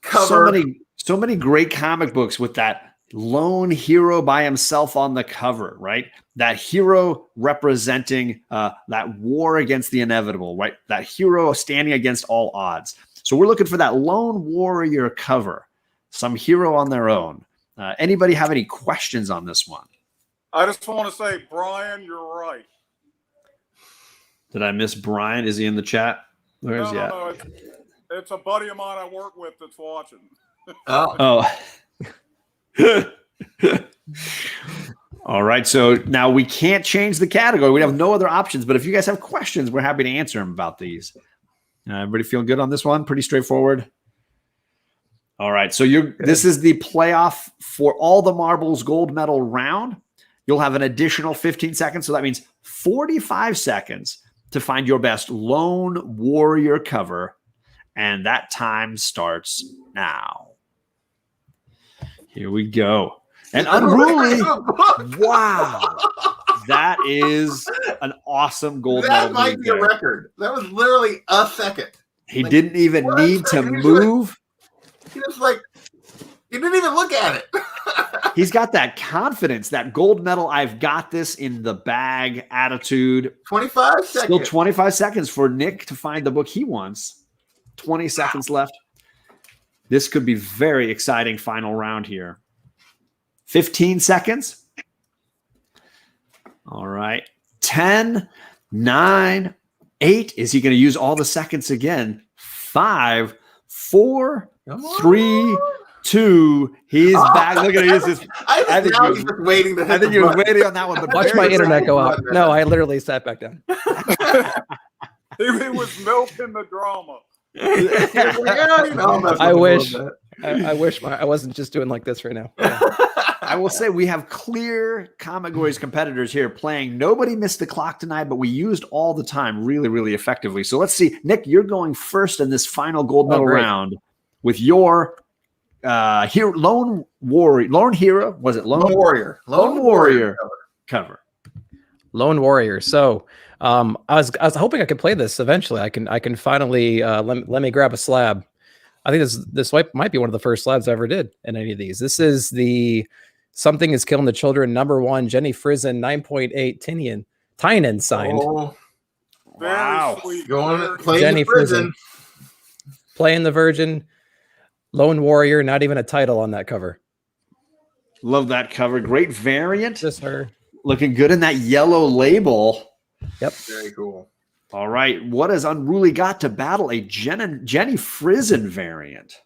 B: cover.
A: So many great comic books with that lone hero by himself on the cover, right? That hero representing that war against the inevitable, right? That hero standing against all odds. So we're looking for that lone warrior cover, some hero on their own. Anybody have any questions on this one?
C: I just want to say, Brian, you're right.
A: Did I miss Brian? Is he in the chat? Where is he at?
C: No. It's a buddy of mine I work with that's watching.
B: Oh,
A: Oh. All right. So now we can't change the category. We have no other options. But if you guys have questions, we're happy to answer them about these. Everybody feeling good on this one? Pretty straightforward. All right. So this is the playoff for all the marbles gold medal round. You'll have an additional 15 seconds. So that means 45 seconds to find your best Lone Warrior cover. And that time starts now. Here we go. And Unruly. Wow. That is an awesome gold medal.
B: That might be a record. That was literally a second.
A: He didn't even need to move.
B: He was like, he didn't even look at it.
A: He's got that confidence, that gold medal, I've got this in the bag attitude.
B: 25 seconds.
A: Still 25 seconds for Nick to find the book he wants. 20 seconds left. This could be very exciting final round here. 15 seconds. All right. 10, 9, 8. Is he going to use all the seconds again? 5, 4, 3, 2. He's back. Look at it.
B: I think he was just waiting to hit
A: I think he was waiting on that one. But
E: Watch my internet go out. No, I literally sat back down.
C: He was milking the drama.
E: I wish I wasn't just doing like this right now. Yeah.
A: I will say we have clear ComicGories competitors here playing. Nobody missed the clock tonight, but we used all the time really, really effectively. So let's see. Nick, you're going first in this final gold medal round with your Lone Warrior. Lone Hero? Was it Lone Warrior? Lone Warrior cover.
E: Lone Warrior. So I was hoping I could play this eventually. I can finally let me grab a slab. I think this might be one of the first slabs I ever did in any of these. This is the Something is Killing the Children #1 Jenny Frison 9.8 Tynan signed.
B: Oh,
C: wow. Sweet.
B: Going playing
E: Jenny
B: the Frison.
E: Playing the Virgin. Lone Warrior, not even a title on that cover.
A: Love that cover. Great variant.
E: Just her.
A: Looking good in that yellow label.
E: Yep.
B: Very cool.
A: All right. What has Unruly got to battle a Jenny Frison variant?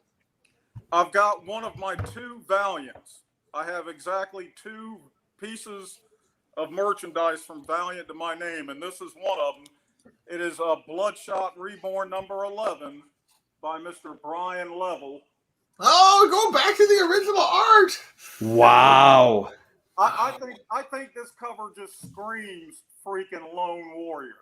C: I've got one of my 2 Valiants. I have exactly 2 pieces of merchandise from Valiant to my name, and this is one of them. It is a Bloodshot Reborn #11 by Mr. Brian Level.
B: Oh, go back to the original art.
A: Wow.
C: I think this cover just screams freaking Lone Warrior.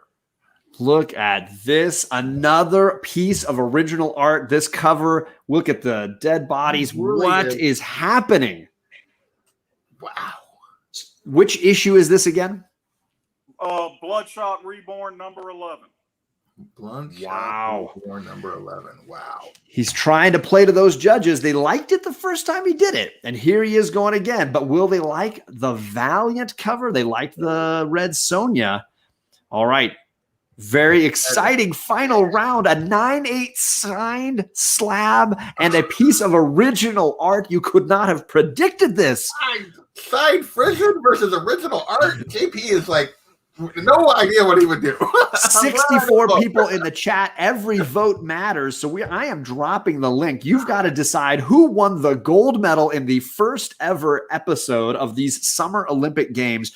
A: Look at this. Another piece of original art. This cover. Look at the dead bodies.
B: Really
A: what
B: good.
A: is happening?
B: Wow.
A: Which issue is this again?
C: Bloodshot Reborn #11.
A: Wow.
B: War #11. Wow.
A: He's trying to play to those judges. They liked it the first time he did it. And here he is going again. But will they like the Valiant cover? They liked the Red Sonja. All right. Very exciting final round. A 9/8 signed slab and a piece of original art. You could not have predicted this.
B: Signed Frison versus original art. JP is like, no idea what he would do.
A: 64 people in the chat. Every vote matters. So I am dropping the link. You've got to decide who won the gold medal in the first ever episode of these Summer Olympic Games.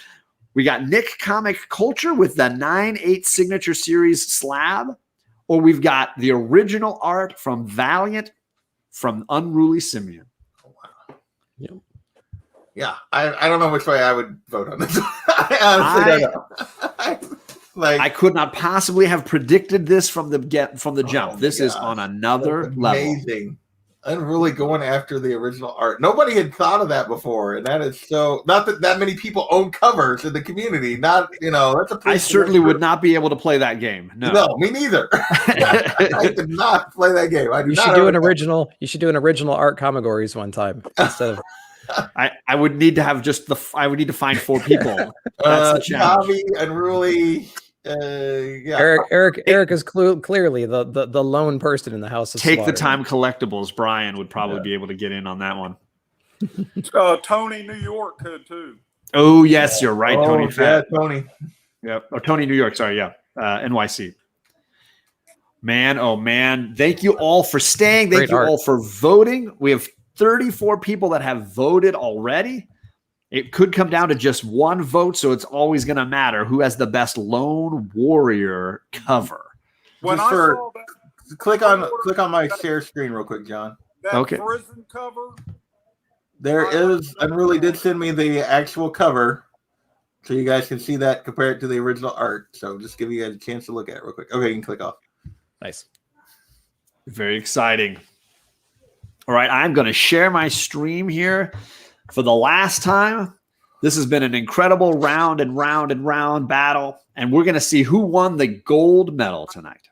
A: We got Nick Comic Culture with the 9/8 Signature Series slab, or we've got the original art from Valiant from Unruly Simeon.
B: Oh, wow. Yep. Yeah, I don't know which way I would vote on this. I honestly don't know. I
A: could not possibly have predicted this from the jump. This is on another level.
B: Amazing. Unruly going after the original art. Nobody had thought of that before, and that is so. Not that many people own covers in the community. Not that's a.
A: I certainly would not be able to play that game. No,
B: me neither. I did not play that game.
E: You should do an original. You should do an original art ComicGories one time instead of.
A: I would need to have I would need to find 4 people. That's the challenge.
B: Tommy, Unruly. Yeah.
E: Eric is clearly the lone person in the house.
A: Take the time collectibles. Brian would probably be able to get in on that one.
C: Tony New York could too.
A: Oh yes, you're right, Tony.
B: Yeah, Tony.
A: Yep. Oh, Tony New York. Sorry, yeah. NYC. Man, oh man! Thank you all for staying. Thank you all for voting. We have 34 people that have voted already. It could come down to just one vote, so it's always going to matter who has the best Lone Warrior cover.
C: When I saw that
B: click on my share screen real quick, John.
C: That
A: Okay.
C: prison cover.
B: There is, Unruly did send me the actual cover, so you guys can see that, compare it to the original art. So just give you guys a chance to look at it real quick. Okay, you can click off.
E: Nice.
A: Very exciting. All right, I'm going to share my stream here for the last time. This has been an incredible round and round and round battle, and we're going to see who won the gold medal tonight.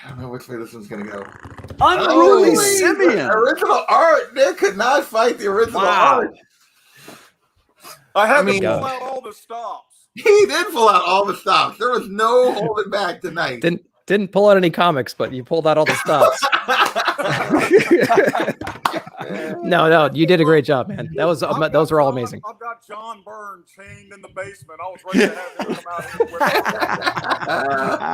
B: I don't know which way this one's going to go.
A: Unruly
B: the
A: Simeon.
B: original art. Nick could not fight the original art.
C: I had
B: mean,
C: to pull out all the stops.
B: He did pull out all the stops. There was no holding back tonight.
E: Didn't pull out any comics, but you pulled out all the stops. No, you did a great job, man. Those were all amazing.
C: I've got John Byrne chained in the basement. I was ready to have him come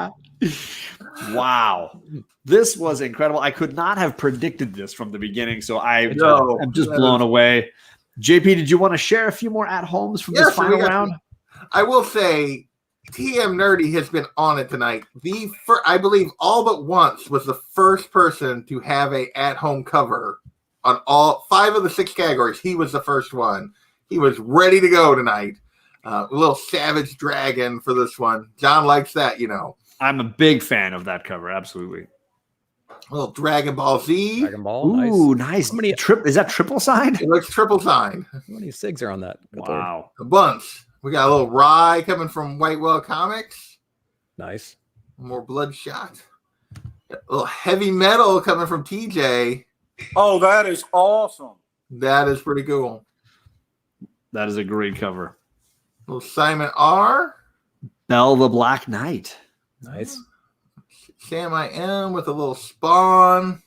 C: out here.
A: Wow. This was incredible. I could not have predicted this from the beginning, so I'm just blown away. JP, did you want to share a few more at-homes from this final round?
B: I will say TM Nerdy has been on it tonight. I believe all but once was the first person to have a at-home cover on all 5 of the 6 categories. He was the first one. He was ready to go tonight. A little Savage Dragon for this one. John likes that, you know.
A: I'm a big fan of that cover. Absolutely.
B: A little Dragon Ball Z.
E: Dragon Ball.
A: Ooh, nice.
E: How many,
A: is that triple signed?
B: It looks triple signed.
E: how many SIGs are on that? Good Lord.
A: Wow.
B: A bunch. We got a little Rye coming from Whitewell Comics.
E: Nice.
B: More Bloodshot. A little Heavy Metal coming from TJ.
C: Oh, that is awesome.
B: That is pretty cool.
A: That is a great cover.
B: A little Simon R.
A: Bell the Black Knight.
E: Nice.
B: Sam I Am with a little Spawn.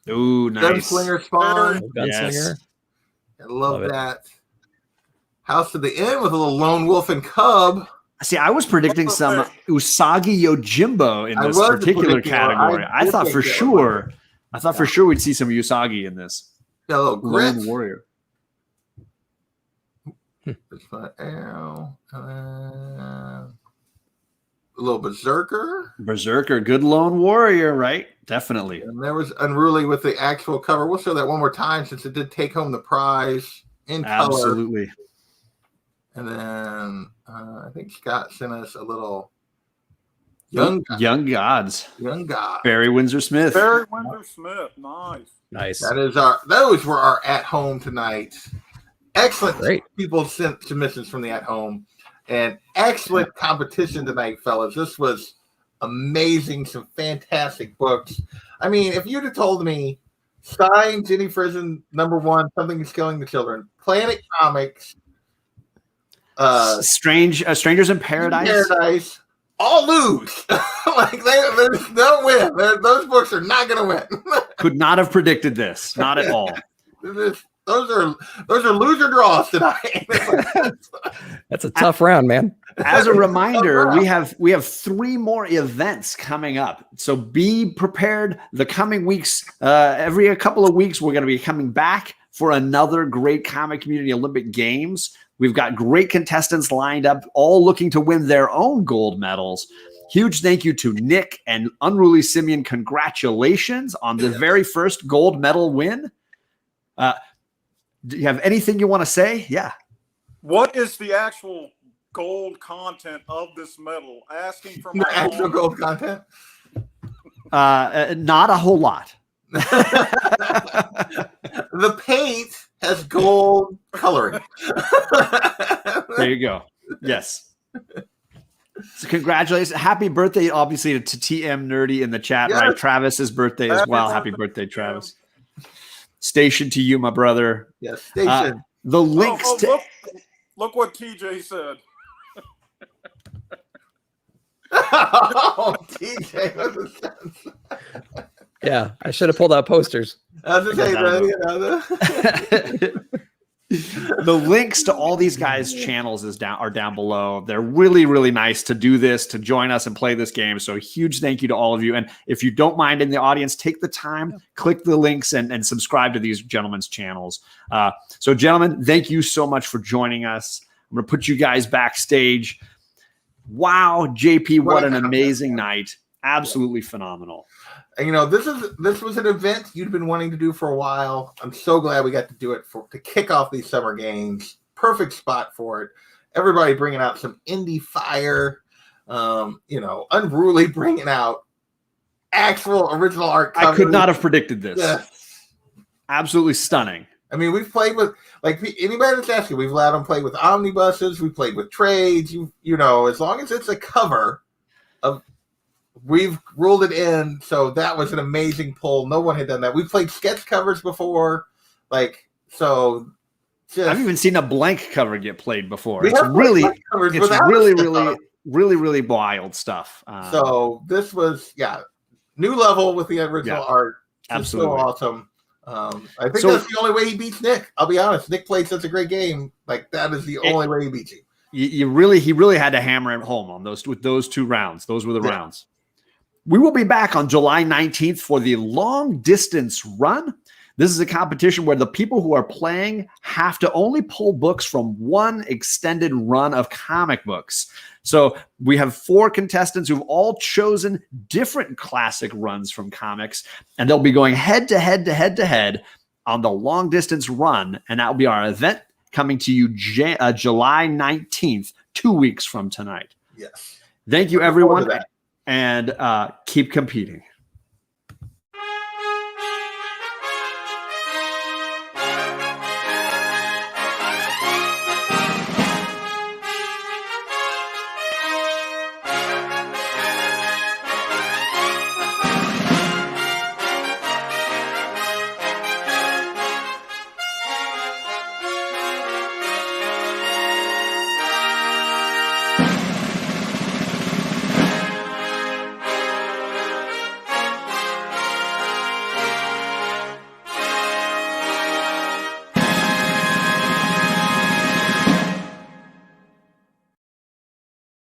A: Ooh, nice.
B: Gunslinger Spawn.
E: Gunslinger.
A: Yes.
B: I love
E: Love it.
B: that. House of the Inn with a little Lone Wolf and Cub.
A: See, I was predicting some Usagi Yojimbo in this particular category. I thought for sure we'd see some Usagi in this.
B: Got a little Grit.
A: Lone Warrior.
B: There's my arrow. A little Berserker.
A: Berserker, good Lone Warrior, right? Definitely.
B: And there was Unruly with the actual cover. We'll show that one more time since it did take home the prize in color.
A: Absolutely.
B: And then I think Scott sent us a little Young
A: Gods.
B: Young God.
A: Barry Windsor Smith.
C: Barry Windsor Smith. Nice.
E: Nice.
B: Those were our at home tonight. Excellent.
E: Great.
B: People sent submissions from the at home, and excellent competition tonight, fellas. This was amazing. Some fantastic books. I mean, if you'd have told me Stein, Jenny Frison, #1, Something is Killing the Children, Planet Comics,
A: Strangers in Paradise.
B: all lose. There's no win. Those books are not going to win.
A: Could not have predicted this. Not at all.
B: Those are loser draws tonight.
E: That's a tough round, man.
A: As a reminder, we have 3 more events coming up. So be prepared. The coming weeks, every couple of weeks, we're going to be coming back for another great Comic Community Olympic Games. We've got great contestants lined up, all looking to win their own gold medals. Huge thank you to Nick and Unruly Simeon. Congratulations on the very first gold medal win. Do you have anything you want to say? Yeah.
C: What is the actual gold content of this medal? Asking for my
B: The actual gold content?
A: Not a whole lot.
B: The paint has gold coloring.
A: There you go. Yes. So congratulations. Happy birthday, obviously, to TM Nerdy in the chat,
B: Yes.
A: right? Travis's birthday as well. Happy birthday, Travis. Station to you, my brother.
B: Yes, station.
A: The links
C: Look what TJ said.
B: Oh, TJ, what was that?
E: Yeah, I should have pulled out posters.
B: I was going to say,
A: the links to all these guys' channels are down below. They're really, really nice to do this, to join us and play this game. So huge thank you to all of you. And if you don't mind in the audience, take the time, click the links and subscribe to these gentlemen's channels. So gentlemen, thank you so much for joining us. I'm going to put you guys backstage. Wow, JP, what an amazing night. Absolutely phenomenal.
B: And this was an event you'd been wanting to do for a while. I'm so glad we got to do it to kick off these summer games. Perfect spot for it. Everybody bringing out some indie fire. Unruly bringing out actual original art covers.
A: I could not have predicted this.
B: Yeah.
A: Absolutely stunning.
B: I mean, we've played with, like, anybody that's asking, we've allowed them play with omnibuses, we played with trades, as long as it's a cover we've ruled it in. So that was an amazing pull. No one had done that. We've played sketch covers before. I've
A: even seen a blank cover get played before.
B: It's
A: really wild stuff.
B: So this was, new level with the original art.
A: Absolutely.
B: So awesome. I think that's the only way he beats Nick. I'll be honest. Nick played such a great game. Like, that is the only way he beats you.
A: He really had to hammer it home on those 2 rounds. Those were the rounds. We will be back on July 19th for the long distance run. This is a competition where the people who are playing have to only pull books from one extended run of comic books. So we have 4 contestants who've all chosen different classic runs from comics, and they'll be going head to head on the long distance run. And that will be our event coming to you July 19th, 2 weeks from tonight.
B: Yes.
A: Thank you, everyone. And keep competing.